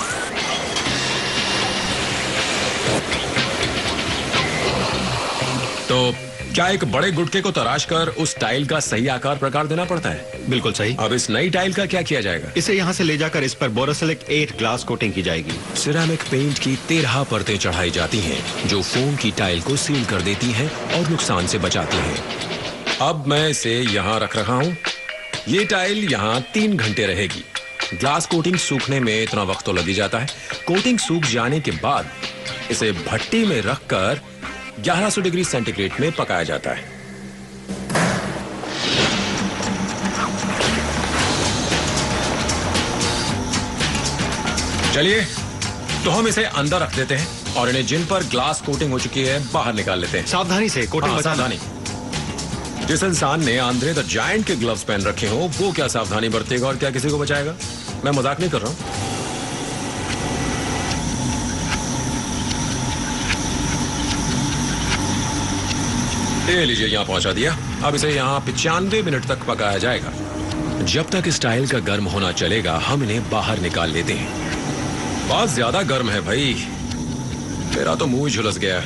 तो क्या एक बड़े गुटके को तराश कर उस टाइल का सही आकार प्रकार देना पड़ता है? बिल्कुल सही। अब इस नई टाइल का क्या किया जाएगा? इसे यहाँ से ले जाकर इस पर बोरोसिलिक 8 ग्लास कोटिंग की जाएगी। सिरेमिक पेंट की 13 परतें चढ़ाई जाती हैं, जो फोम की टाइल को सील कर देती हैं और नुकसान से बचाती हैं। अब मैं इसे यहाँ रख रहा हूँ। ये टाइल यहाँ 3 घंटे रहेगी। ग्लास कोटिंग सूखने में इतना वक्त तो लग ही जाता है। कोटिंग सूख जाने के बाद इसे भट्टी में रखकर 1100 डिग्री सेंटीग्रेड में पकाया जाता है। चलिए, तो हम इसे अंदर रख देते हैं और इन्हें जिन पर ग्लास कोटिंग हो चुकी है बाहर निकाल लेते हैं। सावधानी से कोटिंग बचाना। सावधानी। जिस इंसान ने आंद्रे द जायंट के ग्लव्स पहन रखे हो वो क्या सावधानी बरतेगा और क्या किसी को बचाएगा? मैं मजाक नहीं कर रहा हूं। ये लीजिए, यहाँ पहुंचा दिया। अब इसे यहाँ 95 मिनट तक पकाया जाएगा। जब तक इस टाइल का गर्म होना चलेगा हम इन्हें बाहर निकाल लेते हैं। बहुत ज्यादा गर्म है भाई, मेरा तो मुंह झुलस गया।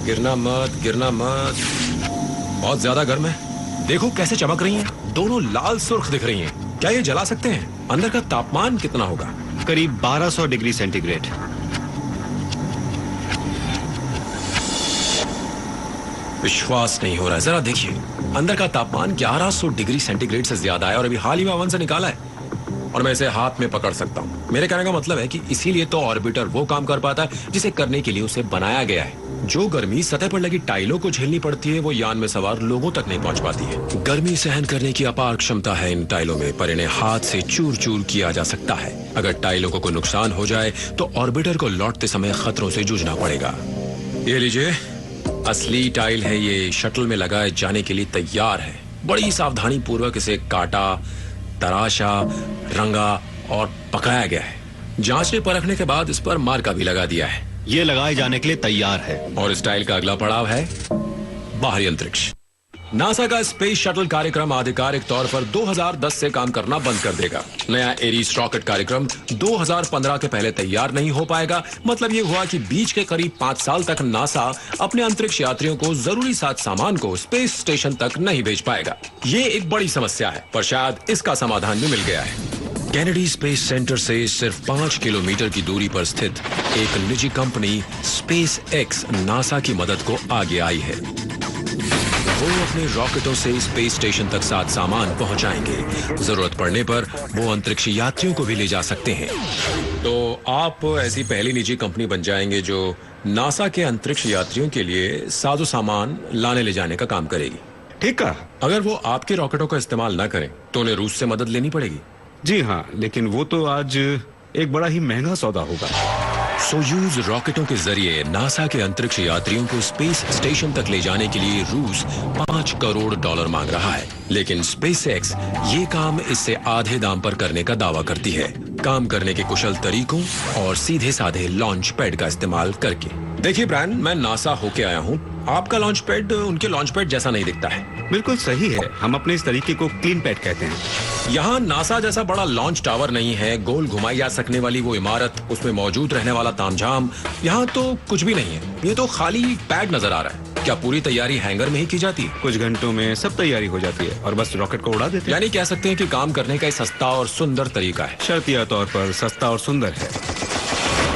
गिरना मत, गिरना मत। बहुत ज्यादा गर्म है। देखो कैसे चमक रही हैं, दोनों लाल सुर्ख दिख रही हैं। क्या ये जला सकते हैं? अंदर का तापमान कितना होगा? करीब 1200 डिग्री सेंटीग्रेड। विश्वास नहीं हो रहा है, जरा देखिए। अंदर का तापमान 1100 डिग्री सेंटीग्रेड से ज्यादा है और अभी हाल ही में ओवन से निकाला है और मैं इसे हाथ में पकड़ सकता हूँ। मेरे कहने का मतलब है कि इसीलिए तो ऑर्बिटर वो काम कर पाता है जिसे करने के लिए उसे बनाया गया है। जो गर्मी सतह पर लगी टाइलों को झेलनी पड़ती है वो यान में सवार लोगों तक नहीं पहुंच पाती है। गर्मी सहन करने की अपार क्षमता है इन टाइलों में, पर इन्हें हाथ से चूर चूर किया जा सकता है। अगर टाइलों को कोई नुकसान हो जाए तो ऑर्बिटर को लौटते समय खतरों से जूझना पड़ेगा। ये लीजिए, असली टाइल है ये, शटल में लगाए जाने के लिए तैयार है। बड़ी सावधानी पूर्वक इसे काटा, तराशा, रंगा और पकाया गया है। जांचने परखने के बाद इस पर मार्का भी लगा दिया है। ये लगाए जाने के लिए तैयार है। और इस टाइल का अगला पड़ाव है बाहरी अंतरिक्ष। नासा का स्पेस शटल कार्यक्रम आधिकारिक तौर पर 2010 से काम करना बंद कर देगा। नया एरीज रॉकेट कार्यक्रम 2015 के पहले तैयार नहीं हो पाएगा। मतलब ये हुआ कि बीच के करीब 5 साल तक नासा अपने अंतरिक्ष यात्रियों को जरूरी साथ सामान को स्पेस स्टेशन तक नहीं भेज पाएगा। ये एक बड़ी समस्या है, पर शायद इसका समाधान भी मिल गया है। कैनेडी स्पेस सेंटर से सिर्फ 5 किलोमीटर की दूरी पर स्थित एक निजी कंपनी स्पेस एक्स नासा की मदद को आगे आई है। वो अपने रॉकेटों से स्पेस स्टेशन तक साथ सामान पहुंचाएंगे। जरूरत पड़ने पर वो अंतरिक्ष यात्रियों को भी ले जा सकते हैं। तो आप ऐसी पहली निजी कंपनी बन जाएंगे जो नासा के अंतरिक्ष यात्रियों के लिए साजो सामान लाने ले जाने का काम करेगी। ठीक कहा। अगर वो आपके रॉकेटों का इस्तेमाल न करें तो उन्हें रूस से मदद लेनी पड़ेगी। जी हाँ, लेकिन वो तो आज एक बड़ा ही महंगा सौदा होगा। सोयूज रॉकेटों के जरिए नासा के अंतरिक्ष यात्रियों को स्पेस स्टेशन तक ले जाने के लिए रूस $5 करोड़ मांग रहा है, लेकिन स्पेसएक्स ये काम इससे आधे दाम पर करने का दावा करती है, काम करने के कुशल तरीकों और सीधे साधे लॉन्च पैड का इस्तेमाल करके। देखिए ब्रायन, मैं नासा होके आया हूँ। आपका लॉन्च पैड उनके लॉन्च पैड जैसा नहीं दिखता है। बिल्कुल सही है, हम अपने इस तरीके को क्लीन पैड कहते हैं। यहाँ नासा जैसा बड़ा लॉन्च टावर नहीं है, गोल घुमाई जा सकने वाली वो इमारत, उसमें मौजूद रहने वाला तामझाम, यहाँ तो कुछ भी नहीं है। ये तो खाली पैड नजर आ रहा है। क्या पूरी तैयारी हैंगर में ही की जाती है? कुछ घंटों में सब तैयारी हो जाती है और बस रॉकेट को उड़ा देते हैं। यानी कह सकते हैं कि काम करने का सस्ता और सुंदर तरीका है। शर्तिया तौर पर सस्ता और सुंदर है।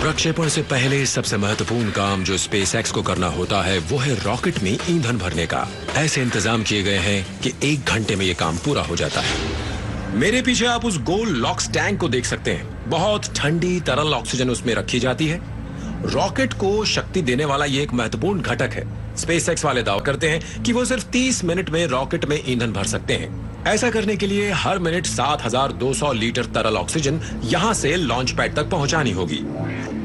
प्रक्षेपण से पहले सबसे महत्वपूर्ण काम जो स्पेसएक्स को करना होता है वो है रॉकेट में ईंधन भरने का। ऐसे इंतजाम किए गए हैं कि 1 घंटे में ये काम पूरा हो जाता है। मेरे पीछे आप उस गोल लॉक्स टैंक को देख सकते हैं। बहुत ठंडी तरल ऑक्सीजन उसमें रखी जाती है। रॉकेट को शक्ति देने वाला ये एक महत्वपूर्ण घटक है। स्पेसएक्स वाले दावा करते हैं कि वो सिर्फ 30 मिनट में रॉकेट में ईंधन भर सकते हैं। ऐसा करने के लिए हर मिनट 7200 लीटर तरल ऑक्सीजन यहाँ से लॉन्च पैड तक पहुंचानी होगी।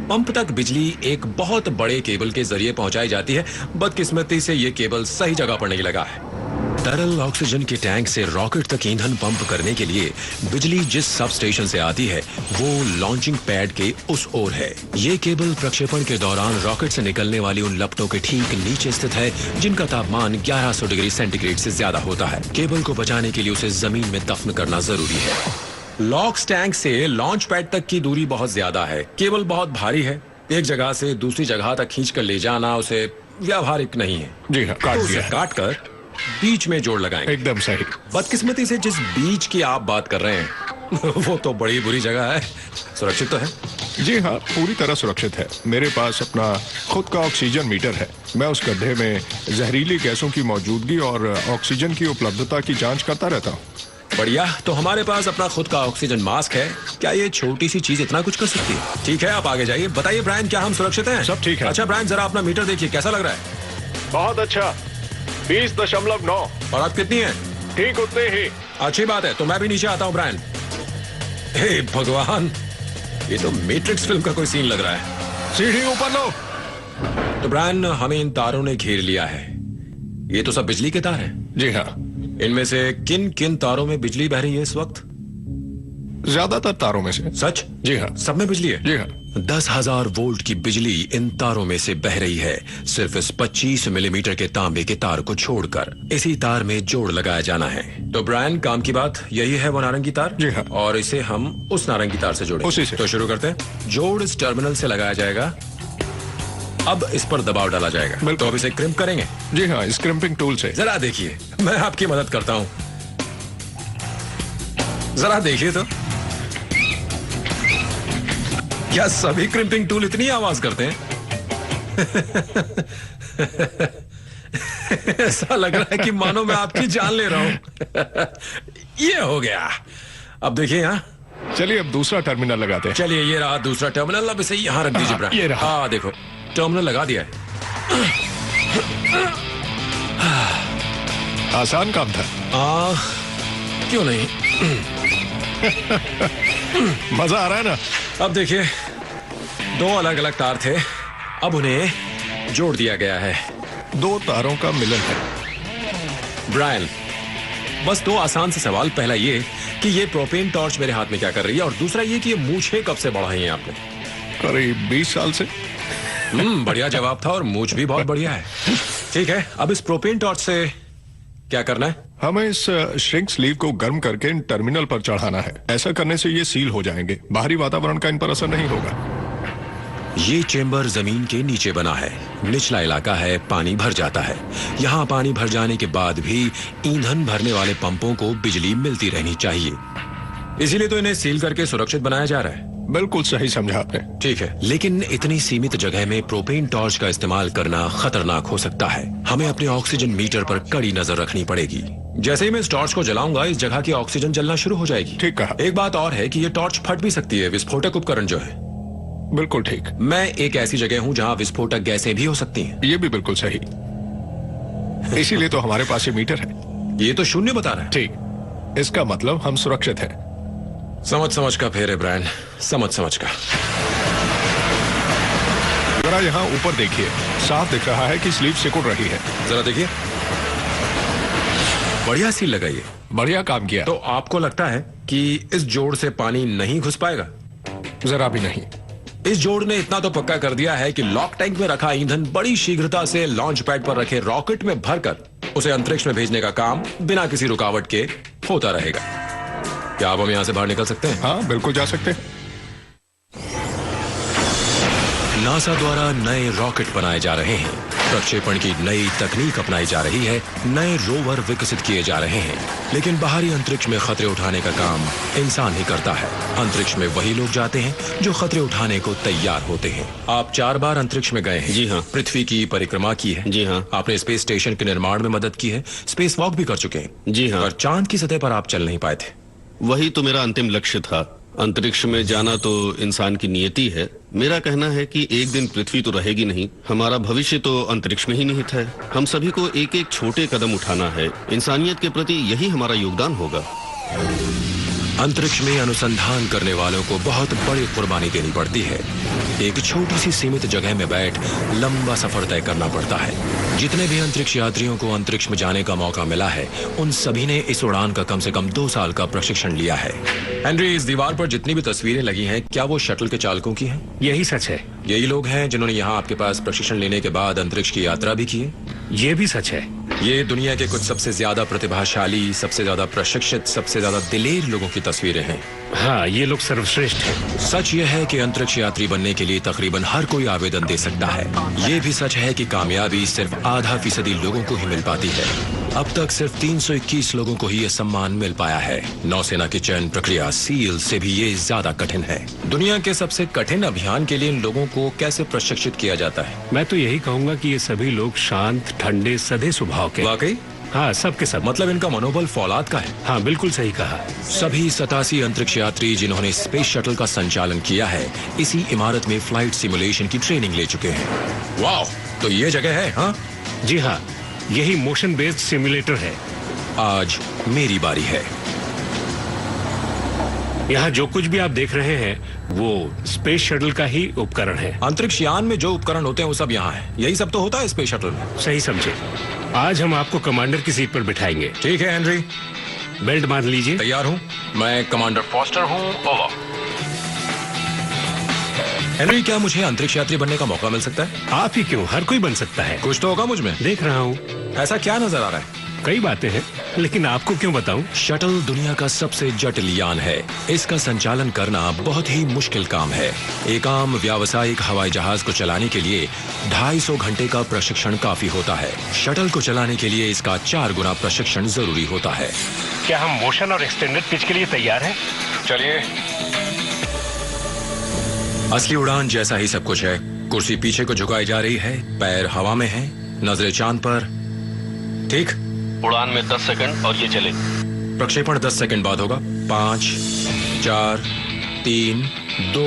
पंप तक बिजली एक बहुत बड़े केबल के जरिए पहुंचाई जाती है। बदकिस्मती से ये केबल सही जगह पर नहीं लगा है। तरल ऑक्सीजन के टैंक से रॉकेट तक ईंधन पंप करने के लिए बिजली जिस सब स्टेशन से आती है वो लॉन्चिंग पैड के उस ओर है। ये केबल प्रक्षेपण के दौरान रॉकेट से निकलने वाली उन लपटों के ठीक नीचे स्थित है जिनका तापमान 1100 डिग्री सेंटीग्रेड से ज्यादा होता है। केबल को बचाने के लिए उसे जमीन में दफन करना जरूरी है। लॉक्स टैंक से लॉन्च पैड तक की दूरी बहुत ज्यादा है। केबल बहुत भारी है। एक जगह से दूसरी जगह तक खींच कर ले जाना उसे व्यावहारिक नहीं है। जी हाँ, काट दिया है। काट कर बीच में जोड़ लगाएंगे। एकदम सही। बदकिस्मती से जिस बीच की आप बात कर रहे हैं वो तो बड़ी बुरी जगह है। सुरक्षित तो है? जी हाँ, पूरी तरह सुरक्षित है। मेरे पास अपना खुद का ऑक्सीजन मीटर है। मैं उस गड्ढे में जहरीली गैसों की मौजूदगी और ऑक्सीजन की उपलब्धता की जांच करता रहता हूँ। बढ़िया। तो हमारे पास अपना खुद का ऑक्सीजन मास्क है। क्या ये छोटी सी चीज इतना कुछ कर सकती है? ठीक है, आप आगे जाइए। बताइए ब्रायन, क्या हम सुरक्षित हैं? सब ठीक है। अच्छा ब्रायन, जरा अपना मीटर देखिए, कैसा लग रहा है? बहुत अच्छा, 20.9। और आप कितनी है? ठीक उतने ही। अच्छी बात है, तो मैं भी नीचे आता हूँ ब्रायन। हे भगवान, ये तो मैट्रिक्स फिल्म का कोई सीन लग रहा है। सीढ़ी ऊपर लो। तो ब्रायन, हमें इन तारों ने घेर लिया है। ये तो सब बिजली के तार हैं। जी हाँ। इनमें से किन किन तारों में बिजली बह रही है इस वक्त? ज्यादातर तारों में से। सच? जी हाँ। सब में बिजली है? जी हाँ। 10,000 वोल्ट की बिजली इन तारों में से बह रही है, सिर्फ इस 25 मिलीमीटर के तांबे के तार को छोड़कर। इसी तार में जोड़ लगाया जाना है। तो ब्रायन, काम की बात यही है, वो नारंगी तार। जी हाँ। और इसे हम उस नारंगी तार से जोड़ेंगे। उसी से। तो शुरू करते हैं। जोड़ इस टर्मिनल से लगाया जाएगा। अब इस पर दबाव डाला जाएगा। तो अब इसे क्रिम्प करेंगे। जी हाँ, इस क्रिम्पिंग टूल से। जरा देखिए, मैं आपकी मदद करता हूँ। जरा देखिए तो, क्या सभी क्रिम्पिंग टूल इतनी आवाज करते हैं? ऐसा लग रहा है कि मानो मैं आपकी जान ले रहा हूं। ये हो गया। अब देखिए यहाँ। चलिए अब दूसरा टर्मिनल लगाते हैं। चलिए, ये रहा दूसरा टर्मिनल। अब इसे यहाँ रख दीजिए ब्रायन। ये रहा। हाँ देखो, टर्मिनल लगा दिया है। आसान काम था। क्यों नहीं। मजा आ रहा है ना? अब देखिए, 2 अलग अलग तार थे, अब उन्हें जोड़ दिया गया है। 2 तारों का मिलन है। ब्रायन, बस 2 आसान से सवाल। पहला ये कि ये प्रोपेन टॉर्च मेरे हाथ में क्या कर रही है, और दूसरा ये कि ये मूछें कब से बढ़ाई हैं आपने? करीब 20 साल से। बढ़िया जवाब था, और मूछ भी बहुत बढ़िया है। ठीक है, अब इस प्रोपेन टॉर्च से क्या करना है? हमें इस श्रिंक स्लीव को गर्म करके इन टर्मिनल पर चढ़ाना है। ऐसा करने से ये सील हो जाएंगे, बाहरी वातावरण का इन पर असर नहीं होगा। ये चेंबर जमीन के नीचे बना है, निचला इलाका है, पानी भर जाता है। यहाँ पानी भर जाने के बाद भी ईंधन भरने वाले पंपों को बिजली मिलती रहनी चाहिए, इसीलिए तो इन्हें सील करके सुरक्षित बनाया जा रहा है। बिल्कुल सही समझा आपने। ठीक है, लेकिन इतनी सीमित जगह में प्रोपेन टॉर्च का इस्तेमाल करना खतरनाक हो सकता है। हमें अपने ऑक्सीजन मीटर पर कड़ी नजर रखनी पड़ेगी। जैसे ही मैं इस टॉर्च को जलाऊंगा, इस जगह की ऑक्सीजन जलना शुरू हो जाएगी। ठीक कहा। एक बात और है कि ये टॉर्च फट भी सकती है, विस्फोटक उपकरण जो है। बिल्कुल ठीक। मैं एक ऐसी जगह हूँ जहाँ विस्फोटक गैसें भी हो सकती हैं। ये भी बिल्कुल सही। इसीलिए तो हमारे पास ये मीटर है। ये तो 0 बता रहा है। ठीक, इसका मतलब हम सुरक्षित हैं। समझ का फेर है ब्रायन, समझ का। जरा यहाँ ऊपर देखिए, साफ दिख रहा है कि स्लीव सिकुड़ रही है। जरा देखिए, बढ़िया सील लगाइए। बढ़िया काम किया। तो आपको लगता है कि इस जोड़ से पानी नहीं घुस पाएगा? जरा भी नहीं। इस जोड़ ने इतना तो पक्का कर दिया है कि लॉक टैंक में रखा ईंधन बड़ी शीघ्रता से लॉन्च पैड पर रखे रॉकेट में भरकर उसे अंतरिक्ष में भेजने का काम बिना किसी रुकावट के होता रहेगा। क्या अब हम यहां से बाहर निकल सकते हैं? हाँ, बिल्कुल जा सकते हैं। नासा द्वारा नए रॉकेट बनाए जा रहे हैं, प्रक्षेपण की नई तकनीक अपनाई जा रही है, नए रोवर विकसित किए जा रहे हैं, लेकिन बाहरी अंतरिक्ष में खतरे उठाने का काम इंसान ही करता है। अंतरिक्ष में वही लोग जाते हैं जो खतरे उठाने को तैयार होते हैं। आप 4 बार अंतरिक्ष में गए हैं। जी हाँ। पृथ्वी की परिक्रमा की है। जी हाँ। आपने स्पेस स्टेशन के निर्माण में मदद की है, स्पेस वॉक भी कर चुके हैं। जी हाँ। और चांद की सतह पर आप चल नहीं पाए थे। वही तो मेरा अंतिम लक्ष्य था। अंतरिक्ष में जाना तो इंसान की नियति है। मेरा कहना है कि एक दिन पृथ्वी तो रहेगी नहीं, हमारा भविष्य तो अंतरिक्ष में ही निहित है। हम सभी को एक एक छोटे कदम उठाना है। इंसानियत के प्रति यही हमारा योगदान होगा। अंतरिक्ष में अनुसंधान करने वालों को बहुत बड़ी कुर्बानी देनी पड़ती है। एक छोटी सी सीमित जगह में बैठ लंबा सफर तय करना पड़ता है। जितने भी अंतरिक्ष यात्रियों को अंतरिक्ष में जाने का मौका मिला है, उन सभी ने इस उड़ान का कम से कम 2 साल का प्रशिक्षण लिया है। हेनरी, इस दीवार पर जितनी भी तस्वीरें लगी हैं, क्या वो शटल के चालकों की हैं? यही सच है। यही लोग हैं जिन्होंने यहाँ आपके पास प्रशिक्षण लेने के बाद अंतरिक्ष की यात्रा भी की है? ये भी सच है। ये दुनिया के कुछ सबसे ज्यादा प्रतिभाशाली, सबसे ज्यादा प्रशिक्षित, सबसे ज्यादा दिलेर लोगों की तस्वीरें हैं। हाँ, ये लोग सर्वश्रेष्ठ हैं। सच ये है कि अंतरिक्ष यात्री बनने के लिए तकरीबन हर कोई आवेदन दे सकता है। ये भी सच है कि कामयाबी सिर्फ आधा फीसदी लोगों को ही मिल पाती है। अब तक सिर्फ 321 लोगों को ही ये सम्मान मिल पाया है। नौसेना की चयन प्रक्रिया सील से भी ये ज्यादा कठिन है। दुनिया के सबसे कठिन अभियान के लिए इन लोगों को कैसे प्रशिक्षित किया जाता है? मैं तो यही कहूँगा कि ये सभी लोग शांत, ठंडे, सधे स्वभाव के। वाकई? हाँ, सबके सब। मतलब इनका मनोबल फौलाद का है। हाँ, बिल्कुल सही कहा। सभी 87 अंतरिक्ष यात्री जिन्होंने स्पेस शटल का संचालन किया है, इसी इमारत में फ्लाइट सिमुलेशन की ट्रेनिंग ले चुके हैं। वाह, तो ये जगह है? हाँ जी हाँ, यही मोशन बेस्ड सिमुलेटर है। आज मेरी बारी है। यहाँ जो कुछ भी आप देख रहे हैं वो स्पेस शटल का ही उपकरण है। अंतरिक्ष यान में जो उपकरण होते हैं वो सब यहाँ है। यही सब तो होता है स्पेस शटल में। सही समझे। आज हम आपको कमांडर की सीट पर बिठाएंगे। ठीक है हेनरी, बेल्ट बांध लीजिए। तैयार हूँ। मैं कमांडर फॉस्टर हूँ। ओवर। हेनरी, क्या मुझे अंतरिक्ष यात्री बनने का मौका मिल सकता है? आप ही क्यों, हर कोई बन सकता है। कुछ तो होगा मुझ में। देख रहा हूँ। ऐसा क्या नजर आ रहा है? कई बातें हैं, लेकिन आपको क्यों बताऊं? शटल दुनिया का सबसे जटिल यान है। इसका संचालन करना बहुत ही मुश्किल काम है। एक आम व्यावसायिक हवाई जहाज को चलाने के लिए 250 घंटे का प्रशिक्षण काफी होता है। शटल को चलाने के लिए इसका 4 गुना प्रशिक्षण जरूरी होता है। क्या हम मोशन और एक्सटेंडेड पिच के लिए तैयार हैं? चलिए। असली उड़ान जैसा ही सब कुछ है। कुर्सी पीछे को झुकाई जा रही है, पैर हवा में हैं, नजरें चांद पर। ठीक। उड़ान में 10 सेकंड और ये चले। प्रक्षेपण 10 सेकंड बाद होगा। 5, 4, 3, 2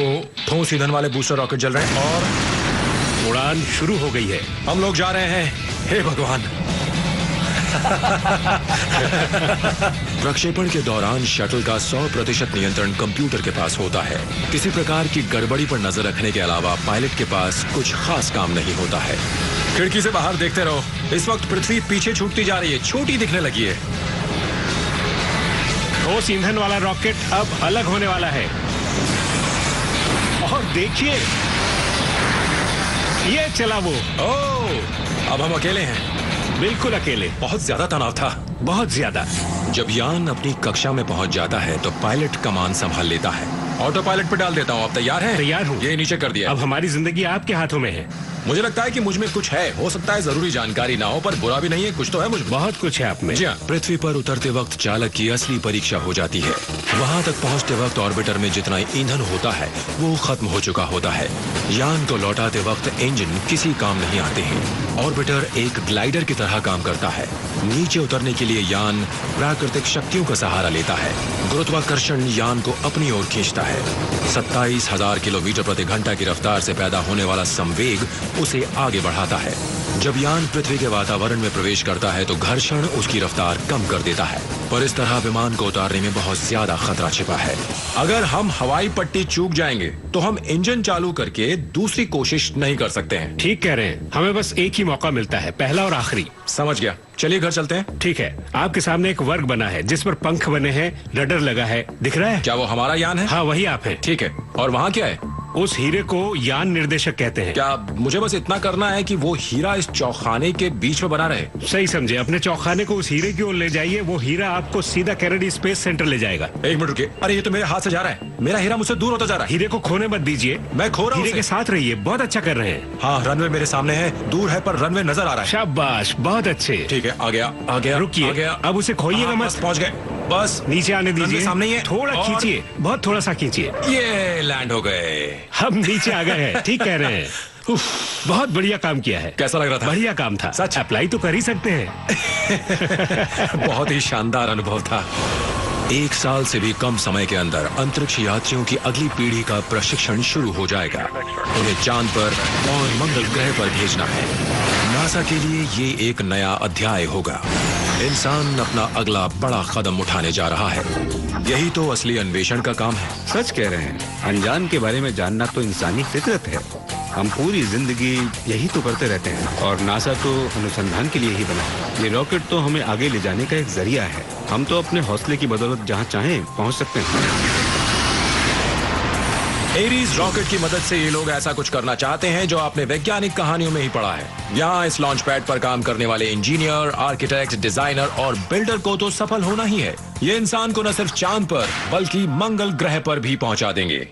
ठोस ईंधन वाले बूस्टर रॉकेट जल रहे हैं और उड़ान शुरू हो गई है। हम लोग जा रहे हैं। हे भगवान। प्रक्षेपण के दौरान शटल का 100% नियंत्रण कंप्यूटर के पास होता है। किसी प्रकार की गड़बड़ी पर नजर रखने के अलावा पायलट के पास कुछ खास काम नहीं होता है। खिड़की से बाहर देखते रहो। इस वक्त पृथ्वी पीछे छूटती जा रही है, छोटी दिखने लगी है। ठोस ईंधन वाला रॉकेट अब अलग होने वाला है। और देखिए, ये चला वो। ओह, अब हम अकेले हैं। बिल्कुल अकेले। बहुत ज्यादा तनाव था। बहुत ज्यादा। जब यान अपनी कक्षा में पहुंच जाता है तो पायलट कमान संभाल लेता है। ऑटो पायलट पे डाल देता हूँ। आप तैयार हैं? तैयार हूँ। ये नीचे कर दिया। अब हमारी जिंदगी आपके हाथों में है। मुझे लगता है कि मुझ में कुछ है। हो सकता है जरूरी जानकारी ना हो, पर बुरा भी नहीं है। कुछ तो है मुझ में। बहुत कुछ है आप में। जी हाँ। पृथ्वी पर उतरते वक्त चालक की असली परीक्षा हो जाती है। वहाँ तक पहुँचते वक्त ऑर्बिटर में जितना ईंधन होता है वो खत्म हो चुका होता है। यान को लौटाते वक्त इंजन किसी काम नहीं आते हैं। ऑर्बिटर एक ग्लाइडर की तरह काम करता है। नीचे उतरने के लिए यान प्राकृतिक शक्तियों का सहारा लेता है। गुरुत्वाकर्षण यान को अपनी ओर खींचता है। 27,000 किलोमीटर प्रति घंटा की रफ्तार से पैदा होने वाला संवेग उसे आगे बढ़ाता है। जब यान पृथ्वी के वातावरण में प्रवेश करता है तो घर्षण उसकी रफ्तार कम कर देता है, पर इस तरह विमान को उतारने में बहुत ज्यादा खतरा छिपा है। अगर हम हवाई पट्टी चूक जाएंगे तो हम इंजन चालू करके दूसरी कोशिश नहीं कर सकते हैं। ठीक कह रहे हैं। हमें बस एक ही मौका मिलता है, पहला और आखिरी। समझ गया। चलिए घर चलते हैं। ठीक है। आपके सामने एक वर्ग बना है जिस पर पंख बने हैं, रडर लगा है। दिख रहा है? क्या वो हमारा यान है? हाँ, वही आप हैं। ठीक है। और वहाँ क्या है? उस हीरे को यान निर्देशक कहते हैं। क्या मुझे बस इतना करना है कि वो हीरा इस चौखाने के बीच में बना रहे? सही समझे। अपने चौखाने को उस हीरे की ओर ले जाइए। वो हीरा आपको सीधा कैनेडी स्पेस सेंटर ले जाएगा। 1 मिनट रुकिए। अरे ये तो मेरे हाथ से जा रहा है। मेरा हीरा मुझसे दूर होता जा रहा है। हीरे को खोने मत दीजिए। मैं खो रहा हूँ हीरे के उसे। साथ रहिए। बहुत अच्छा कर रहे हैं। हाँ, रनवे मेरे सामने है। दूर है पर रनवे नजर आ रहा है। शाबाश, बहुत अच्छे। ठीक है, आ गया, आ गया। रुकिए। आ गया। अब उसे खोइएगा हाँ, मत। बस पहुंच गए। बस नीचे आने रनवे दीजिए। सामने ही है। थोड़ा और- खींचिए, बहुत थोड़ा सा खींचिए। ये लैंड हो गए। हम नीचे आ गए हैं। ठीक कह रहे हैं। उफ, बहुत बढ़िया काम किया है। कैसा लग रहा था? बढ़िया काम था। सच? अप्लाई तो कर ही सकते हैं। बहुत ही शानदार अनुभव था। 1 साल से भी कम समय के अंदर अंतरिक्ष यात्रियों की अगली पीढ़ी का प्रशिक्षण शुरू हो जाएगा। उन्हें चांद पर और मंगल ग्रह पर भेजना है। नासा के लिए ये एक नया अध्याय होगा। इंसान अपना अगला बड़ा कदम उठाने जा रहा है। यही तो असली अन्वेषण का काम है। सच कह रहे हैं। अनजान के बारे में जानना तो इंसानी फितरत है। हम पूरी जिंदगी यही तो करते रहते हैं और नासा तो अनुसंधान के लिए ही बना है। ये रॉकेट तो हमें आगे ले जाने का एक जरिया है। हम तो अपने हौसले की बदौलत जहाँ चाहें पहुँच सकते हैं। एरीज रॉकेट की मदद से ये लोग ऐसा कुछ करना चाहते हैं जो आपने वैज्ञानिक कहानियों में ही पढ़ा है। यहाँ इस लॉन्च पैड पर काम करने वाले इंजीनियर, आर्किटेक्ट, डिजाइनर और बिल्डर को तो सफल होना ही है। ये इंसान को न सिर्फ चांद पर बल्कि मंगल ग्रह पर भी पहुंचा देंगे।